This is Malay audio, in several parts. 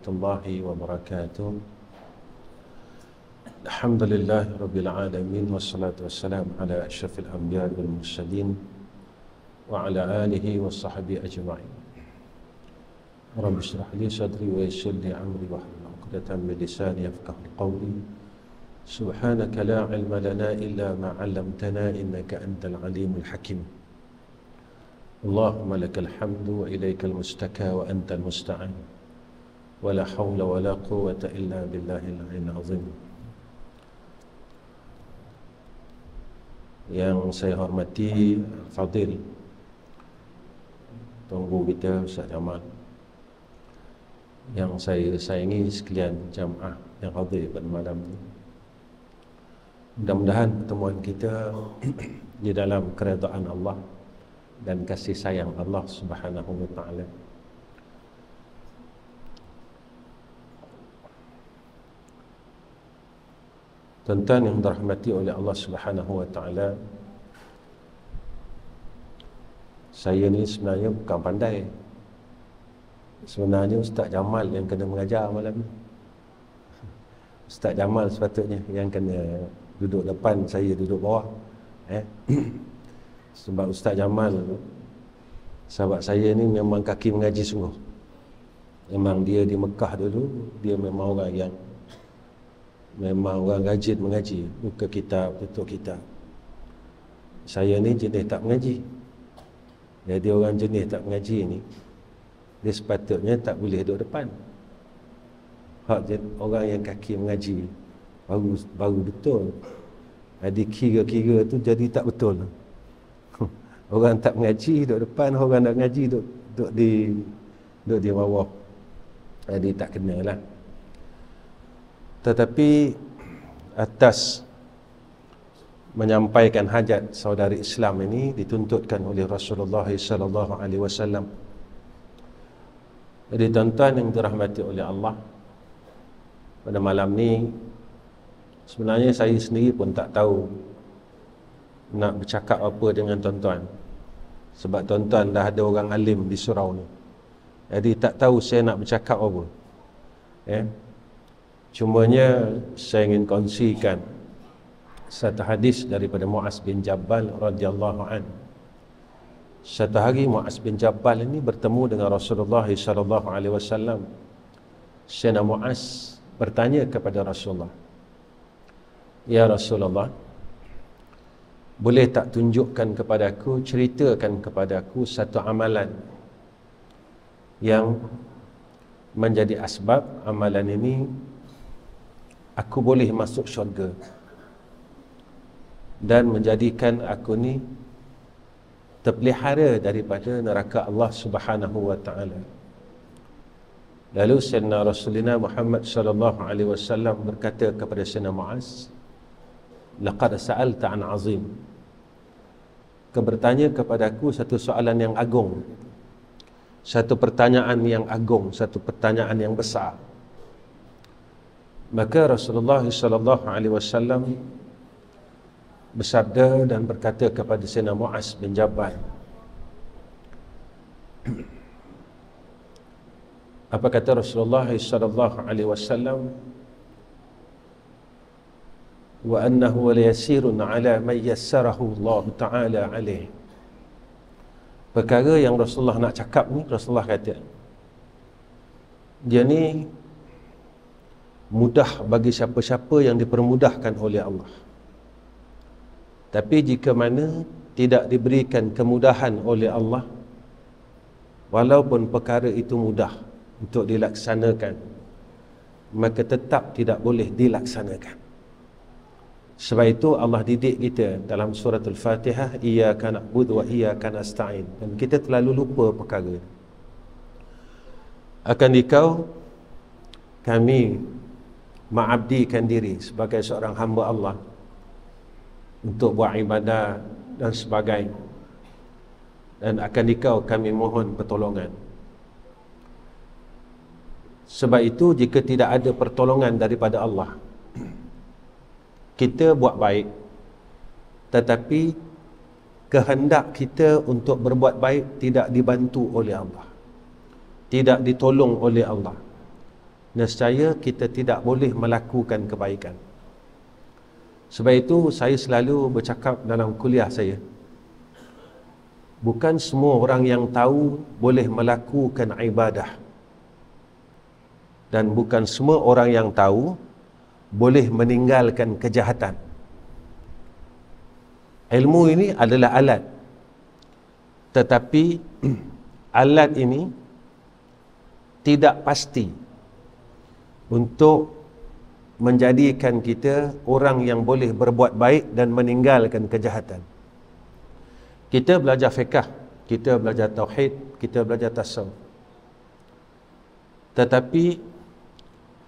warahmatullahi wabarakatuh. Alhamdulillahi rabbil alamin, wassalatu wassalamu ala asyrafil anbiya wal mursalin wa ala alihi wa sahbihi ajma'in. Rabbi shrah li sadri wa yassir li amri wahlul 'uqdatam min lisani yafqahu qawli. Subhanaka la ilma lana illa ma 'allamtana innaka antal alimul hakim. Allahumma lakal hamdu wa ilaikal mustaka wa antal musta'an. Wa la hawla wa la quwwata illa billahil 'aliyyil 'azim. Yang saya hormati Fadil Tunggu kita Ustaz Jamal, yang saya sayangi sekalian jamaah yang hadir pada malam ini. Mudah-mudahan pertemuan kita di dalam keredaan Allah dan kasih sayang Allah Subhanahu wa taala. Tuan-tuan yang dirahmati oleh Allah Subhanahu wa taala, saya ni sebenarnya bukan pandai. Sebenarnya Ustaz Jamal yang kena mengajar malam ni. Ustaz Jamal sepatutnya yang kena duduk depan, saya duduk bawah. Sebab Ustaz Jamal, sahabat saya ni memang kaki mengaji sungguh. Memang dia di Mekah dulu, dia memang orang yang rajin mengaji, buka kitab, tutup kitab. Saya ni jenis tak mengaji. Jadi orang jenis tak mengaji ni, dia sepatutnya tak boleh duduk depan. Orang yang kaki mengaji baru betul. Jadi kira-kira tu jadi tak betul. Orang tak mengaji duduk depan, orang nak mengaji duduk di bawah. Jadi tak kenalah. Tetapi atas menyampaikan hajat saudari Islam ini dituntutkan oleh Rasulullah sallallahu alaihi wasallam. Jadi tuan-tuan yang dirahmati oleh Allah, pada malam ni sebenarnya saya sendiri pun tak tahu nak bercakap apa dengan tuan-tuan. Sebab tuan-tuan dah ada orang alim di surau ni. Jadi tak tahu saya nak bercakap apa. Cumanya saya ingin kongsikan satu hadis daripada Muaz bin Jabal radhiyallahu anhu. Satu hari Muaz bin Jabal ini bertemu dengan Rasulullah sallallahu alaihi wasallam. Sayyidina Muaz bertanya kepada Rasulullah, "Ya Rasulullah, boleh tak tunjukkan kepadaku, ceritakan kepadaku satu amalan yang menjadi asbab amalan ini aku boleh masuk syurga dan menjadikan aku ni terpelihara daripada neraka Allah Subhanahu wa taala." Lalu Sayyidina Rasulullah Muhammad sallallahu alaihi wasallam berkata kepada Sayyidina Muaz, "Laqad sa'alta an 'azim." Kau bertanya kepadaku satu soalan yang agung. Satu pertanyaan yang agung, satu pertanyaan yang besar. Maka Rasulullah sallallahu alaihi wasallam bersabda dan berkata kepada Sayyidina Muaz bin Jabal, apa kata Rasulullah sallallahu alaihi wasallam? Wa annahu la yasirun ala man yassarahu Allah taala alaih. Perkara yang Rasulullah nak cakap ni, Rasulullah kata dia ni mudah bagi siapa-siapa yang dipermudahkan oleh Allah. Tapi jika mana tidak diberikan kemudahan oleh Allah, walaupun perkara itu mudah untuk dilaksanakan, maka tetap tidak boleh dilaksanakan. Sebab itu Allah didik kita dalam surah Al-Fatihah, iyyaka na'budu wa iyyaka nasta'in. Dan kita terlalu lupa perkara ini. Akan dikau kami mengabdikan diri sebagai seorang hamba Allah untuk buat ibadah dan sebagainya, dan akan dikau kami mohon pertolongan. Sebab itu jika tidak ada pertolongan daripada Allah, kita buat baik, tetapi kehendak kita untuk berbuat baik tidak dibantu oleh Allah, tidak ditolong oleh Allah, nescaya kita tidak boleh melakukan kebaikan. Sebab itu saya selalu bercakap dalam kuliah saya, bukan semua orang yang tahu boleh melakukan ibadah, dan bukan semua orang yang tahu boleh meninggalkan kejahatan. Ilmu ini adalah alat, tetapi alat ini tidak pasti untuk menjadikan kita orang yang boleh berbuat baik dan meninggalkan kejahatan. Kita belajar fiqh, kita belajar tauhid, kita belajar tasawuf. Tetapi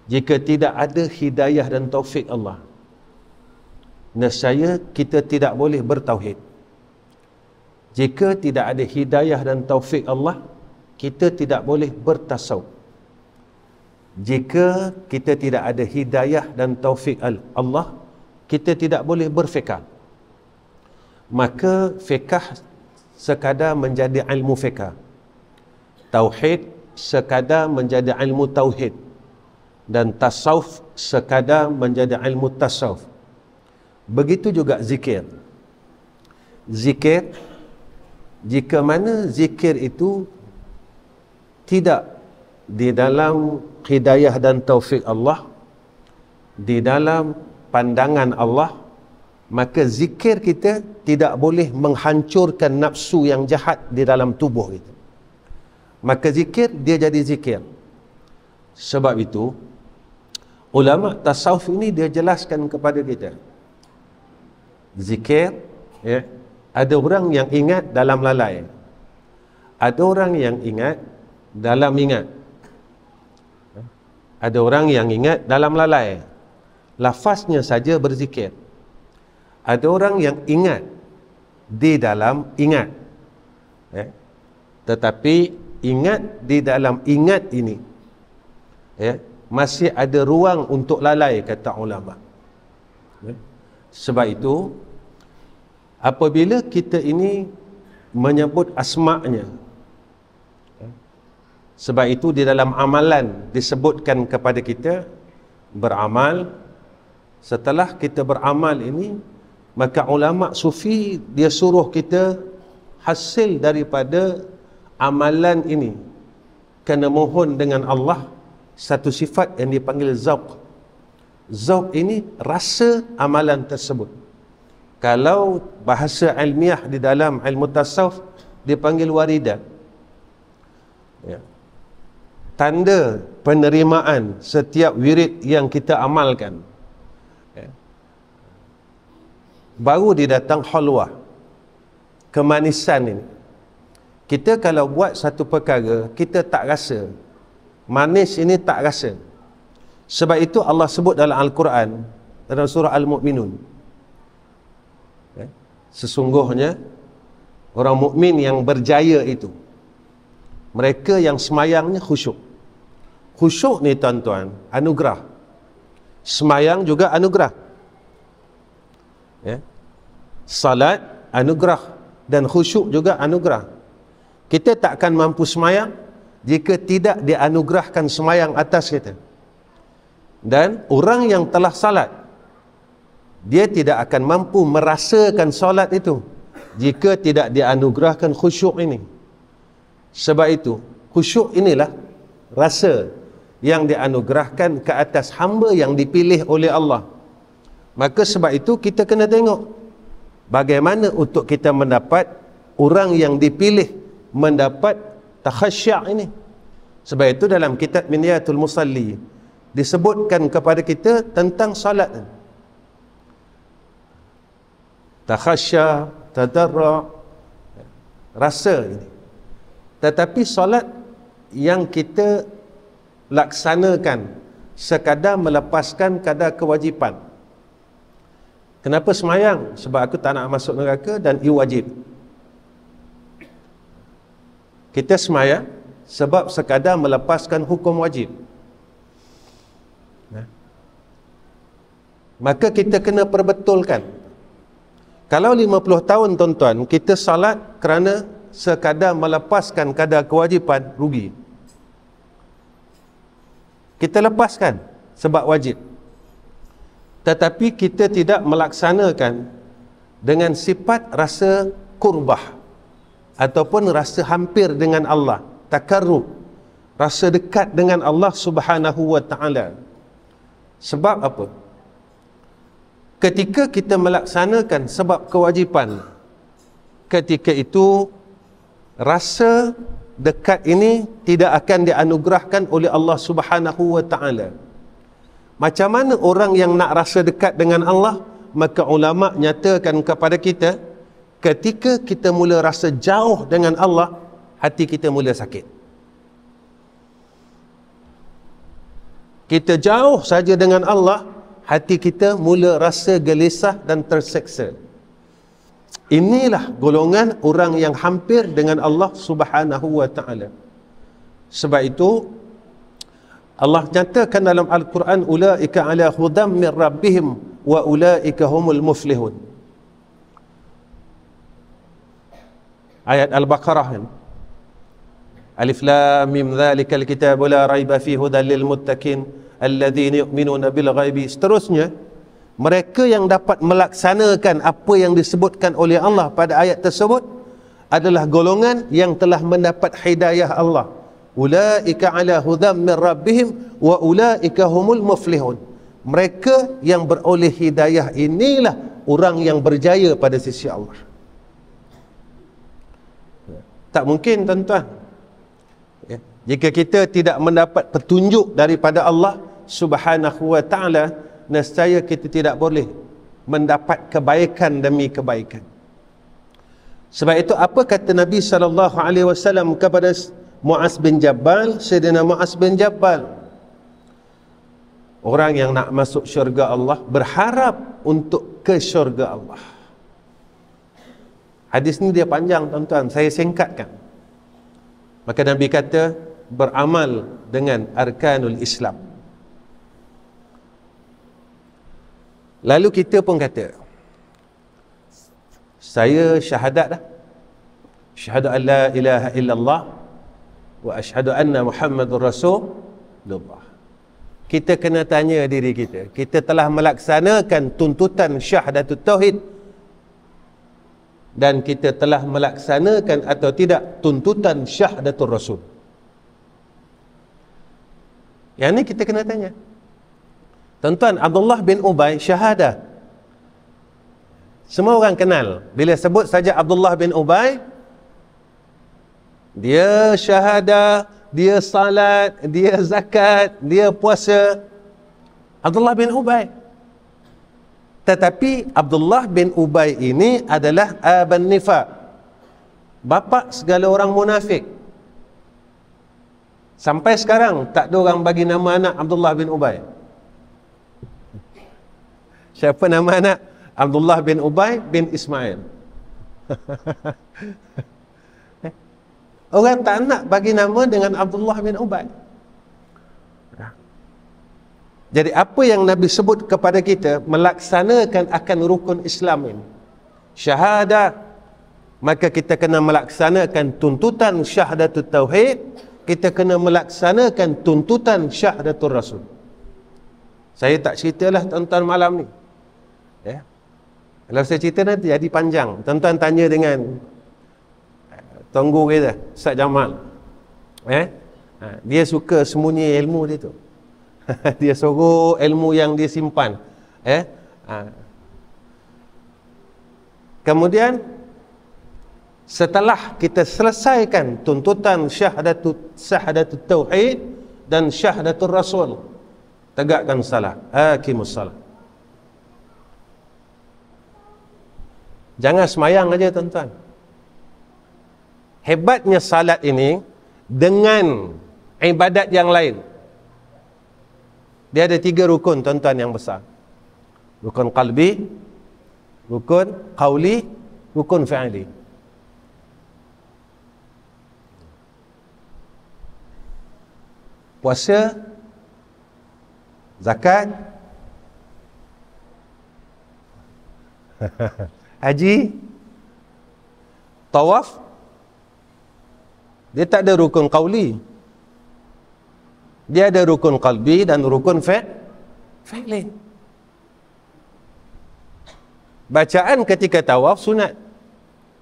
jika tidak ada hidayah dan taufik Allah, nescaya kita tidak boleh bertauhid. Jika tidak ada hidayah dan taufik Allah, kita tidak boleh bertasawuf. Jika kita tidak ada hidayah dan taufik Allah, kita tidak boleh berfiqh. Maka fiqh sekadar menjadi ilmu fiqh, tauhid sekadar menjadi ilmu tauhid, dan tasawuf sekadar menjadi ilmu tasawuf. Begitu juga zikir. Zikir, jika mana zikir itu tidak di dalam hidayah dan taufik Allah, di dalam pandangan Allah, maka zikir kita tidak boleh menghancurkan nafsu yang jahat di dalam tubuh kita. Maka zikir dia jadi zikir. Sebab itu ulama tasawuf ini dia jelaskan kepada kita, zikir, ya, ada orang yang ingat dalam lalai, ada orang yang ingat dalam ingat, ada orang yang ingat dalam lalai, lafaznya saja berzikir. Ada orang yang ingat di dalam ingat, ya, tetapi ingat di dalam ingat ini, ya, masih ada ruang untuk lalai, kata ulama. Ya. Sebab itu apabila kita ini menyebut asma'nya, sebab itu di dalam amalan disebutkan kepada kita beramal. Setelah kita beramal ini, maka ulama sufi dia suruh kita hasil daripada amalan ini kena mohon dengan Allah satu sifat yang dipanggil zauq. Zauq ini rasa amalan tersebut. Kalau bahasa ilmiah di dalam ilmu tasawuf dipanggil waridat, ya, tanda penerimaan setiap wirid yang kita amalkan, ya. Baru dia datang halwah, kemanisan ini. Kita kalau buat satu perkara, kita tak rasa manis ini, tak rasa. Sebab itu Allah sebut dalam Al-Quran, dalam surah Al-Mu'minun, ya, sesungguhnya orang mukmin yang berjaya itu mereka yang semayangnya khusyuk. Khusyuk ni tuan-tuan, anugerah. Semayang juga anugerah, ya. Salat anugerah, dan khusyuk juga anugerah. Kita takkan mampu semayang jika tidak dianugerahkan semayang atas kita. Dan orang yang telah salat, dia tidak akan mampu merasakan salat itu jika tidak dianugerahkan khusyuk ini. Sebab itu khusyuk inilah rasa yang dianugerahkan ke atas hamba yang dipilih oleh Allah. Maka sebab itu kita kena tengok bagaimana untuk kita mendapat orang yang dipilih mendapat takhasya' ini. Sebab itu dalam kitab Minyatul Musalli disebutkan kepada kita tentang salat. Takhasya, tadarra', rasa ini. Tetapi salat yang kita laksanakan sekadar melepaskan kadar kewajipan. Kenapa semayang? Sebab aku tak nak masuk neraka dan ia wajib. Kita semayang sebab sekadar melepaskan hukum wajib. Maka kita kena perbetulkan. Kalau 50 tahun tuan-tuan kita salat kerana sekadar melepaskan kadar kewajipan, rugi. kita lepaskan sebab wajib. Tetapi kita tidak melaksanakan dengan sifat rasa kurbah ataupun rasa hampir dengan Allah, takarrub, rasa dekat dengan Allah Subhanahu wa ta'ala. Sebab apa? Ketika kita melaksanakan sebab kewajipan, ketika itu rasa dekat ini tidak akan dianugerahkan oleh Allah Subhanahu wa ta'ala. Macam mana orang yang nak rasa dekat dengan Allah? Maka ulama nyatakan kepada kita, ketika kita mula rasa jauh dengan Allah, hati kita mula sakit. Kita jauh saja dengan Allah, hati kita mula rasa gelisah dan terseksa. Inilah golongan orang yang hampir dengan Allah Subhanahu wa ta'ala. Sebab itu Allah nyatakan dalam Al-Quran, ulaika ala hudam min rabbihim wa ulaika humul muflihun. Ayat Al-Baqarah kan? Alif lam mim dzalikal kitabu la raiba fihi hudan lil muttaqin alladzina yu'minuna bil ghaibi. Seterusnya, mereka yang dapat melaksanakan apa yang disebutkan oleh Allah pada ayat tersebut adalah golongan yang telah mendapat hidayah Allah. Ulaika ala hudam min rabbihim wa ulaika humul muflihun. Mereka yang beroleh hidayah inilah orang yang berjaya pada sisi Allah. Tak mungkin tuan-tuan, jika kita tidak mendapat petunjuk daripada Allah Subhanahu wa ta'ala, nescaya kita tidak boleh mendapat kebaikan demi kebaikan. Sebab itu apa kata Nabi SAW kepada Mu'az bin Jabal, Sayyidina Mu'az bin Jabal, orang yang nak masuk syurga Allah berharap untuk ke syurga Allah. Hadis ni dia panjang tuan-tuan, saya singkatkan. Maka Nabi kata, beramal dengan arkanul Islam. Lalu kita pun kata, saya syahadat dah, syahadu an la ilaha illallah wa asyhadu anna Muhammadur Rasulullah. Kita kena tanya diri kita, kita telah melaksanakan tuntutan syahadatut tauhid dan kita telah melaksanakan atau tidak tuntutan syahadatul Rasul? Yang ni kita kena tanya. Tuan-tuan, Abdullah bin Ubay syahadah. Semua orang kenal. Bila sebut saja Abdullah bin Ubay, dia syahadah, dia salat, dia zakat, dia puasa. Abdullah bin Ubay. Tetapi Abdullah bin Ubay ini adalah aban nifaq, bapa segala orang munafik. Sampai sekarang tak ada orang bagi nama anak Abdullah bin Ubay. Siapa nama anak? Abdullah bin Ubay bin Ismail. Orang tak nak bagi nama dengan Abdullah bin Ubay. Jadi apa yang Nabi sebut kepada kita, melaksanakan akan rukun Islam ini, syahadah, maka kita kena melaksanakan tuntutan syahadatul tauhid, kita kena melaksanakan tuntutan syahadatul Rasul. Saya tak ceritalah tuan-tuan malam ni, ya. Kalau saya cerita nanti jadi panjang. Tuan-tuan tanya dengan tunggu kita, Ustaz Jamal, dia suka sembunyi ilmu dia tu. Dia suruh ilmu yang dia simpan. Kemudian setelah kita selesaikan tuntutan syahadatut tauhid dan syahadatul Rasul, tegakkan salat, aqimus salat. Jangan semayang aja tuan-tuan. Hebatnya salat ini dengan ibadat yang lain, dia ada 3 rukun tuan-tuan yang besar. Rukun qalbi, rukun qauli, rukun fi'li. Puasa, zakat, haji, tawaf. Dia tak ada rukun qauli. Dia ada rukun qalbi dan rukun fi'li. Bacaan ketika tawaf sunat.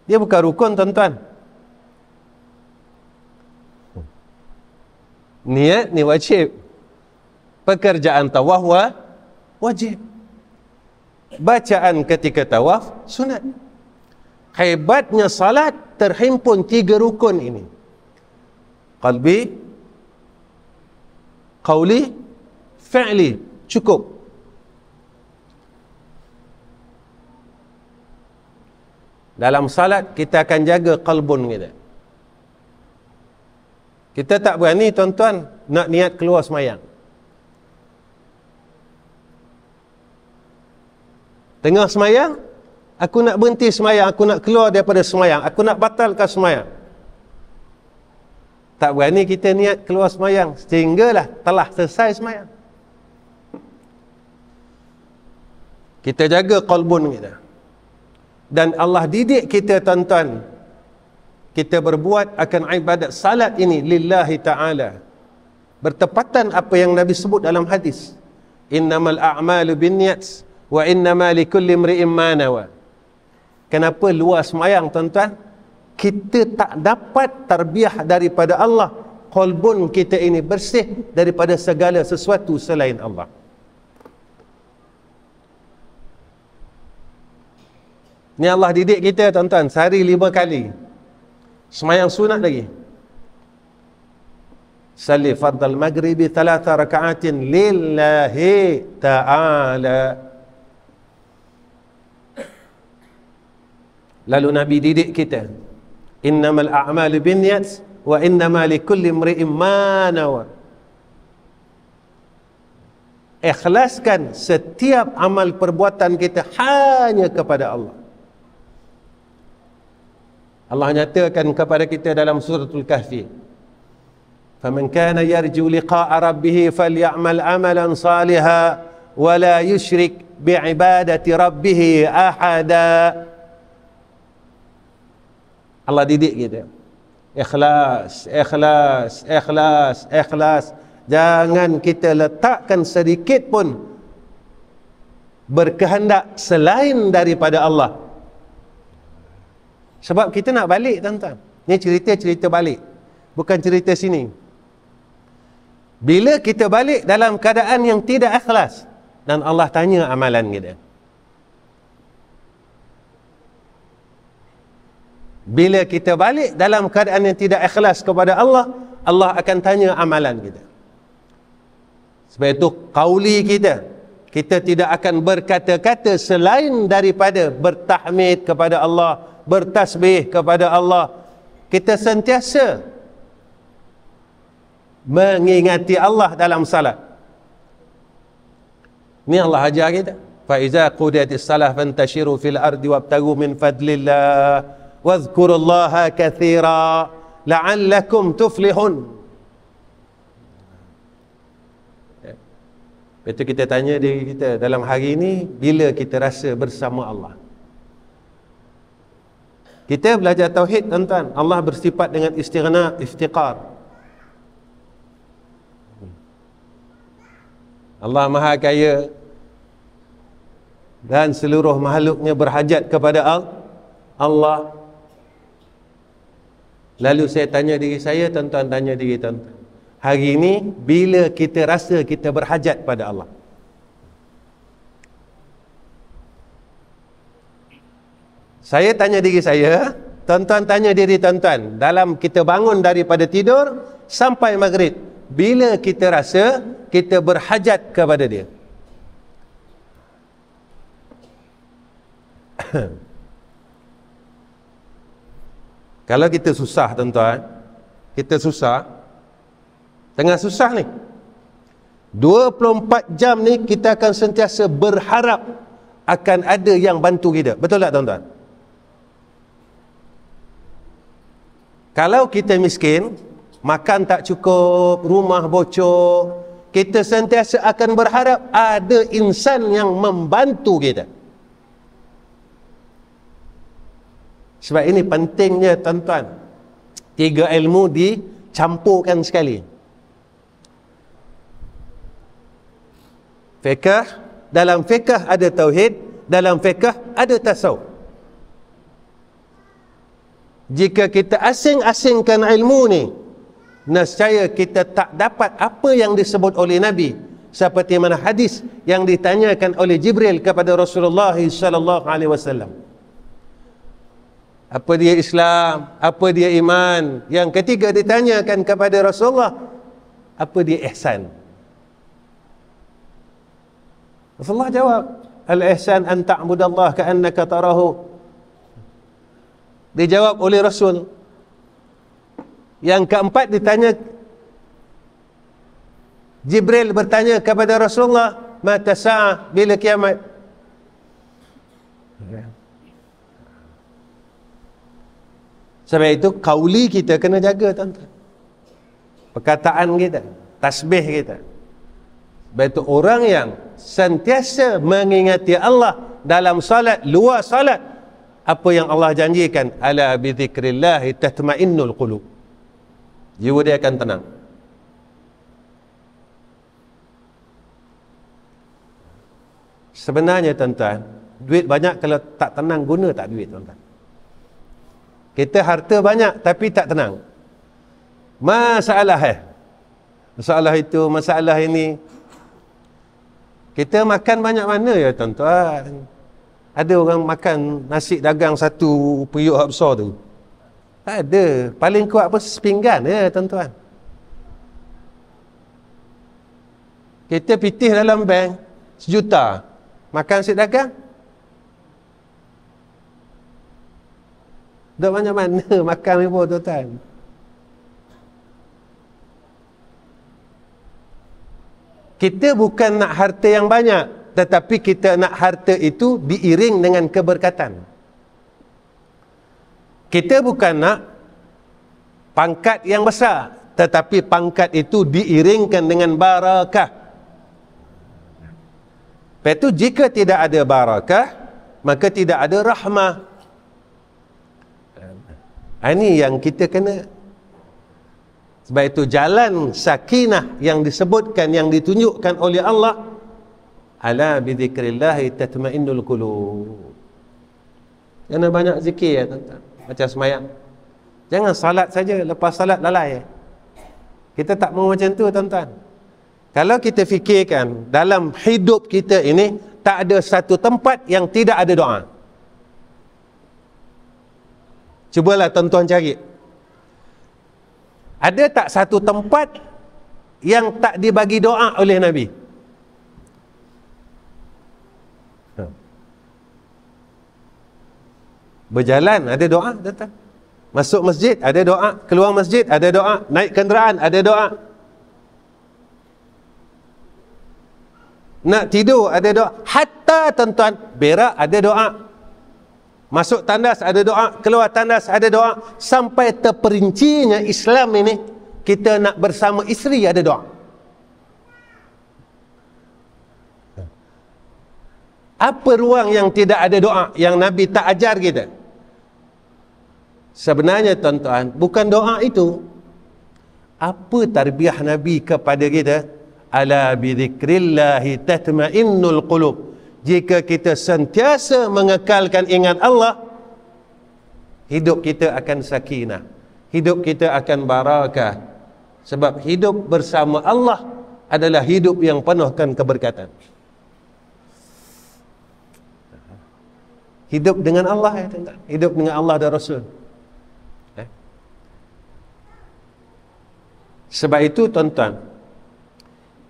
Dia bukan rukun, tuan-tuan. Niat ni wajib. Pekerjaan tawaf wajib. Bacaan ketika tawaf sunat. Hebatnya salat terhimpun 3 rukun ini. Qalbi, qauli, fi'li. Cukup. Dalam salat kita akan jaga qalbun kita. Kita tak berani, tuan-tuan, nak niat keluar semayang. Tengah semayang, aku nak berhenti semayang, aku nak keluar daripada semayang, aku nak batalkan semayang. Tak berani kita niat keluar semayang, sehinggalah telah selesai semayang. Kita jaga qalbun kita. Dan Allah didik kita, tuan-tuan, kita berbuat akan ibadat salat ini lillahi ta'ala, bertepatan apa yang Nabi sebut dalam hadis, innamal a'malu binniyat wa innama likulli imri'in ma nawa. Kenapa luar semayang, tuan-tuan? Kita tak dapat tarbiyah daripada Allah, qalbun kita ini bersih daripada segala sesuatu selain Allah. Ni Allah didik kita, tuan-tuan, sehari 5 kali. Semayang sunat lagi. Salli fardal maghribi 3 raka'atin lillahi ta'ala. Lalu Nabi didik kita, innamal a'malu binniyat wa innama likulli imri'in ma nawa. Ikhlaskan setiap amal perbuatan kita hanya kepada Allah. Allah nyatakan kepada kita dalam suratul Kahfi, faman kana yarju liqa'a rabbih falyamal amalan salihan wa la yusyrik bi'ibadati rabbih ahada. Allah didik kita, ikhlas, ikhlas, ikhlas, ikhlas. Jangan kita letakkan sedikit pun berkehendak selain daripada Allah. Sebab kita nak balik, tuan-tuan. Ini cerita balik, bukan cerita sini. Bila kita balik dalam keadaan yang tidak ikhlas, dan Allah tanya amalan kita. Bila kita balik dalam keadaan yang tidak ikhlas kepada Allah, Allah akan tanya amalan kita. Sebab itu qauli kita, kita tidak akan berkata-kata selain daripada bertahmid kepada Allah, bertasbih kepada Allah. Kita sentiasa mengingati Allah dalam salat. Ini Allah ajar kita. Fa iza qudiyatis salah fantashiru fil ardi wabtagu min fadlillah wadhkurullaha katsira la'allakum tuflihun. Itu kita tanya diri kita, dalam hari ini bila kita rasa bersama Allah? Kita belajar tauhid, tuan-tuan. Allah bersifat dengan istighna, iftiqar. Allah Maha Kaya dan seluruh makhluknya berhajat kepada Allah. Lalu saya tanya diri saya, tuan-tuan tanya diri tuan-tuan, hari ini bila kita rasa kita berhajat pada Allah? Saya tanya diri saya, tuan-tuan tanya diri tuan-tuan, dalam kita bangun daripada tidur sampai maghrib, bila kita rasa kita berhajat kepada Dia? Kalau kita susah, tuan-tuan, kita susah, tengah susah ni, 24 jam ni kita akan sentiasa berharap akan ada yang bantu kita. Betul tak, tuan-tuan? Kalau kita miskin, makan tak cukup, rumah bocor, kita sentiasa akan berharap ada insan yang membantu kita. Sebab ini pentingnya, tuan-tuan, 3 ilmu dicampurkan sekali. dalam fiqh ada tauhid, dalam fiqh ada tasawuf. Jika kita asing-asingkan ilmu ni, nescaya kita tak dapat apa yang disebut oleh Nabi, seperti mana hadis yang ditanyakan oleh Jibril kepada Rasulullah sallallahu alaihi wasallam. Apa dia Islam? Apa dia iman? Yang ketiga ditanyakan kepada Rasulullah, apa dia ihsan? Rasulullah jawab, al-ihsan an ta'budallaha ka'annaka tarahu. Dijawab oleh Rasul. Yang keempat ditanya, Jibril bertanya kepada Rasulullah, mata sa'ah, bila kiamat? Sebab itu kauli kita kena jaga, tuan-tuan. Perkataan kita, tasbih kita. Sebab itu orang yang sentiasa mengingati Allah dalam salat, luar salat, apa yang Allah janjikan, ala bi dzikrillahi tatma'innul qulub, jiwa dia akan tenang. Sebenarnya tuan-tuan, duit banyak kalau tak tenang, guna tak duit, tuan-tuan? Kita harta banyak tapi tak tenang. Masalah masalah itu, masalah ini. Kita makan banyak mana ya, tuan-tuan? Ada orang makan nasi dagang satu periuk besar tu? Tak ada. Paling kuat apa, sepinggan ya, tuan-tuan. Kita pitih dalam bank 1 juta, makan nasi dagang dah banyak mana makan ni pun, tuan-tuan. Kita bukan nak harta yang banyak, tetapi kita nak harta itu diiring dengan keberkatan. Kita bukan nak pangkat yang besar, tetapi pangkat itu diiringkan dengan barakah. Lepas itu jika tidak ada barakah, maka tidak ada rahmah. Ini yang kita kena. Sebab itu jalan sakinah yang disebutkan, yang ditunjukkan oleh Allah, ala bi dzikrillahi tatma'innul qulub. Jangan banyak zikir ya, tuan-tuan. Macam semayang. Jangan salat saja, lepas salat lalai. Kita tak mau macam tu, tuan-tuan. Kalau kita fikirkan dalam hidup kita ini, tak ada satu tempat yang tidak ada doa. Cubalah tuan-tuan cari. Ada tak satu tempat yang tak dibagi doa oleh Nabi? Berjalan ada doa, tuan-tuan. Masuk masjid ada doa, keluar masjid ada doa, naik kenderaan ada doa, nak tidur ada doa, hatta tuan-tuan berak ada doa, masuk tandas ada doa, keluar tandas ada doa, sampai terperincinya Islam ini. Kita nak bersama isteri ada doa. Apa ruang yang tidak ada doa, yang Nabi tak ajar kita? Sebenarnya tuan-tuan, bukan doa itu. Apa tarbiyah Nabi kepada kita? Ala bi dzikrillahi tatma'innul qulub. Jika kita sentiasa mengekalkan ingat Allah, hidup kita akan sakinah, hidup kita akan barakah. Sebab hidup bersama Allah adalah hidup yang penuhkan keberkatan. Hidup dengan Allah ya, tuan-tuan. Hidup dengan Allah dan Rasul. Sebab itu tuan-tuan,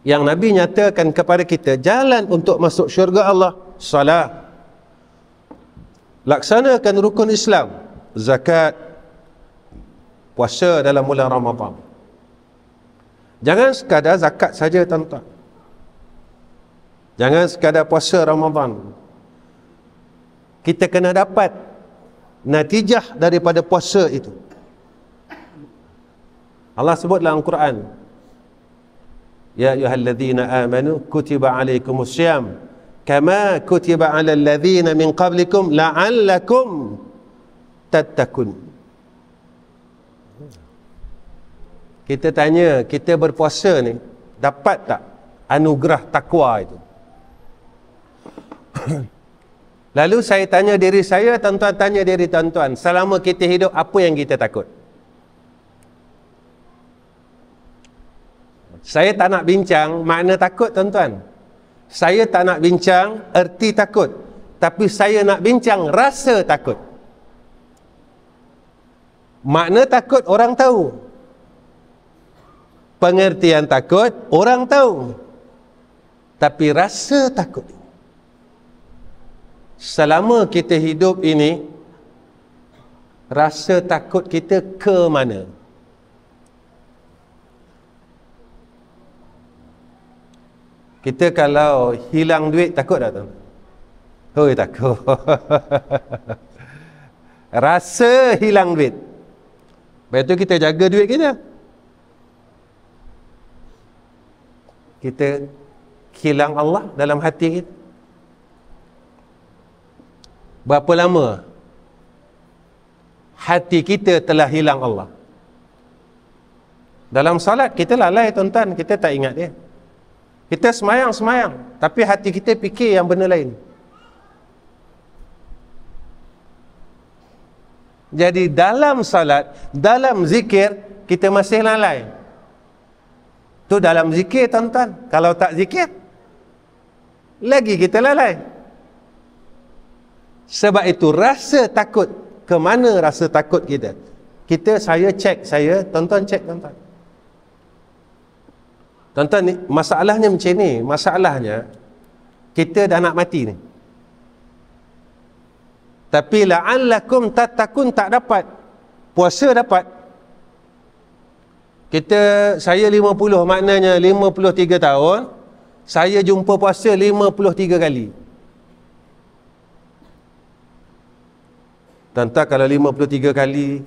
yang Nabi nyatakan kepada kita jalan untuk masuk syurga Allah, salat, laksanakan rukun Islam, zakat, puasa dalam bulan Ramadan. Jangan sekadar zakat saja, tuan-tuan. Jangan sekadar puasa Ramadan. Kita kena dapat natijah daripada puasa itu. Allah sebut dalam Al-Quran, ya ayyuhalladzina amanu kutiba alaikumus syiyam kama kutiba alal ladzina min qablikum la'allakum tattaqun. Kita tanya, kita berpuasa ni dapat tak anugerah takwa itu? Lalu saya tanya diri saya, tuan-tuan tanya diri tuan-tuan, selama kita hidup apa yang kita takut? Saya tak nak bincang makna takut tuan-tuan. Saya tak nak bincang erti takut. Tapi saya nak bincang rasa takut. Makna takut orang tahu. Pengertian takut orang tahu. Tapi rasa takut, selama kita hidup ini, rasa takut kita ke mana? Kita kalau hilang duit takut tak tuan? Hoi, takut. Rasa hilang duit. Lepas tu kita jaga duit kita. Kita hilang Allah dalam hati kita. Berapa lama hati kita telah hilang Allah? Dalam salat kita lalai tuan-tuan, kita tak ingat dia. Kita semayang, tapi hati kita fikir yang benda lain. Jadi dalam salat, dalam zikir, kita masih lalai. Tu dalam zikir tuan-tuan. Kalau tak zikir, lagi kita lalai. Sebab itu rasa takut, ke mana rasa takut kita? Saya cek, tuan-tuan cek tuan-tuan. Tuan-tuan, masalahnya macam ni. Masalahnya, kita dah nak mati ni. Tapi la'allakum tattaqun tak dapat. Puasa dapat. Saya 50, maknanya 53 tahun. Saya jumpa puasa 53 kali. Tuan-tuan, kalau 53 kali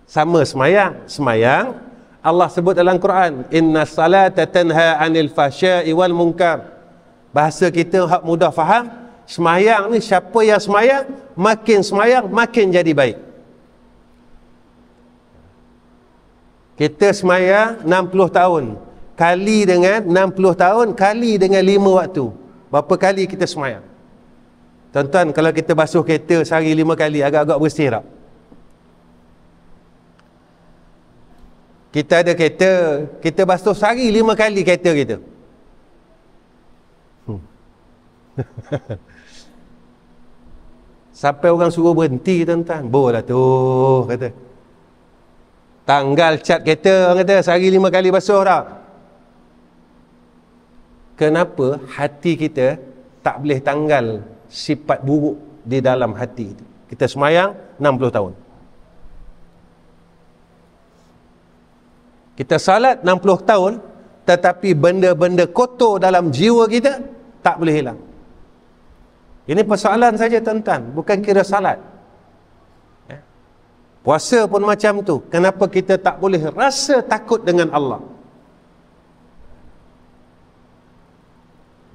sama semayang, Allah sebut dalam Quran, inna salata tanha anil fahsya'i wal munkar. Bahasa kita hak mudah faham, semayang ni, siapa yang semayang, makin jadi baik. Kita semayang 60 tahun, kali dengan 60 tahun, kali dengan 5 waktu. Berapa kali kita semayang? Tuan-tuan, kalau kita basuh kereta sehari 5 kali, agak-agak bersih tak? Kita ada kereta, kita basuh sehari 5 kali kereta kita. Sampai orang suruh berhenti tuan-tuan. Boleh tu, kata. Tanggal cat kereta, orang kata sehari 5 kali basuh tak? Kenapa hati kita tak boleh tanggal sifat buruk di dalam hati itu? Kita semayang 60 tahun. Kita salat 60 tahun, tetapi benda-benda kotor dalam jiwa kita tak boleh hilang. Ini persoalan saja tuan-tuan, bukan kira salat. Puasa pun macam tu. Kenapa kita tak boleh rasa takut dengan Allah?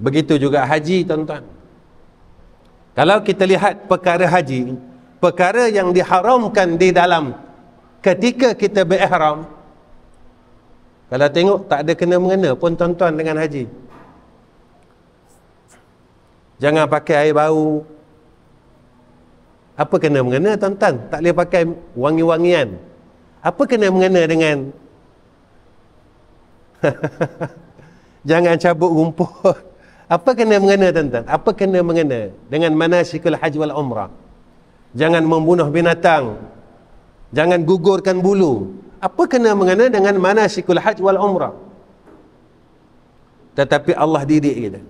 Begitu juga haji tuan-tuan. Kalau kita lihat perkara haji, perkara yang diharamkan di dalam ketika kita berihram, kalau tengok tak ada kena-mengena pun tuan-tuan dengan haji. Jangan pakai air bau. Apa kena-mengena tuan-tuan? Tak boleh pakai wangi-wangian. Apa kena-mengena dengan jangan cabut rumput? Apa kena-mengena tuan-tuan? Apa kena-mengena dengan manasikul haji wal umrah? Jangan membunuh binatang. Jangan gugurkan bulu. Apa kena-mengena dengan manasikul haji wal umrah? Tetapi Allah didik kita.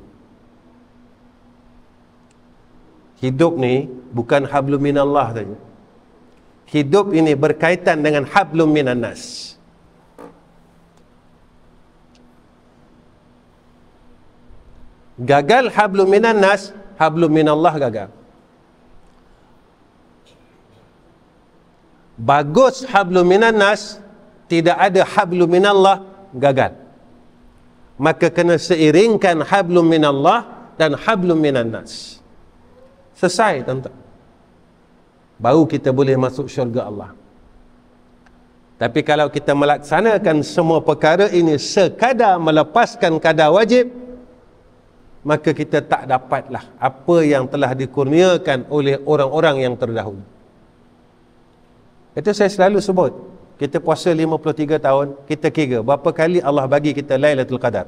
Hidup ni bukan hablum minallah saja. Hidup ini berkaitan dengan hablum minan nas. Gagal hablum minan nas, hablum minallah gagal. Bagus hablum minan nas, tidak ada hablum minallah, gagal. Maka kena seiringkan hablum minallah dan hablum minan nas. Selesai tuan-tuan. Baru kita boleh masuk syurga Allah. Tapi kalau kita melaksanakan semua perkara ini sekadar melepaskan kadar wajib, maka kita tak dapatlah apa yang telah dikurniakan oleh orang-orang yang terdahulu. Itu saya selalu sebut, kita puasa 53 tahun, kita kira berapa kali Allah bagi kita Lailatul Qadar.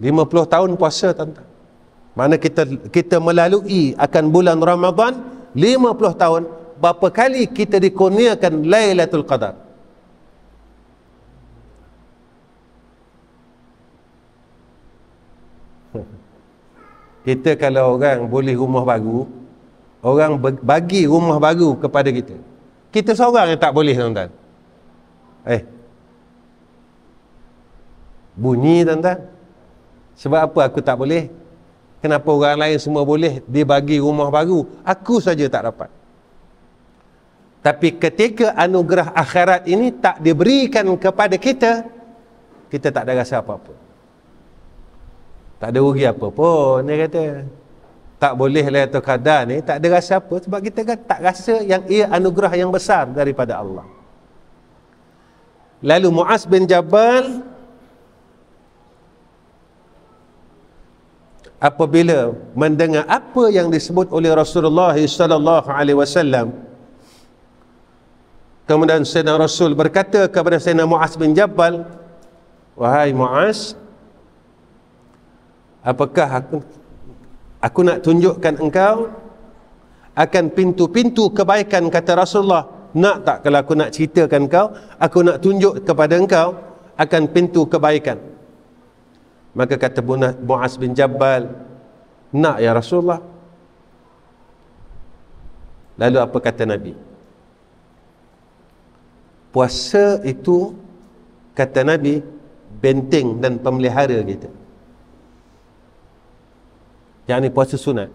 50 tahun puasa, tuan-tuan. Mana kita melalui akan bulan Ramadan 50 tahun, berapa kali kita dikurniakan Lailatul Qadar. Kita kalau orang boleh rumah baru, orang bagi rumah baru kepada kita, kita seorang yang tak boleh, tuan-tuan. Bunyi, tuan-tuan. Sebab apa aku tak boleh? Kenapa orang lain semua boleh, dia bagi rumah baru, aku saja tak dapat? Tapi ketika anugerah akhirat ini tak diberikan kepada kita, kita tak ada rasa apa-apa. Tak ada rugi apa pun, dia kata. Tak boleh Lailatul Qadar ni, tak ada rasa apa, sebab kita kan tak rasa yang ia anugerah yang besar daripada Allah. Lalu Muaz bin Jabal apabila mendengar apa yang disebut oleh Rasulullah sallallahu alaihi wasallam, kemudian Sayyidina Rasul berkata kepada Sayyidina Muaz bin Jabal, wahai Muaz, apakah aku nak tunjukkan engkau akan pintu-pintu kebaikan, kata Rasulullah. Nak tak kalau aku nak ceritakan engkau, aku nak tunjuk kepada engkau akan pintu kebaikan. Maka kata Muaz bin Jabal, nak ya Rasulullah. Lalu apa kata Nabi? Puasa itu, kata Nabi, benteng dan pemelihara kita. Yang ni puasa sunat.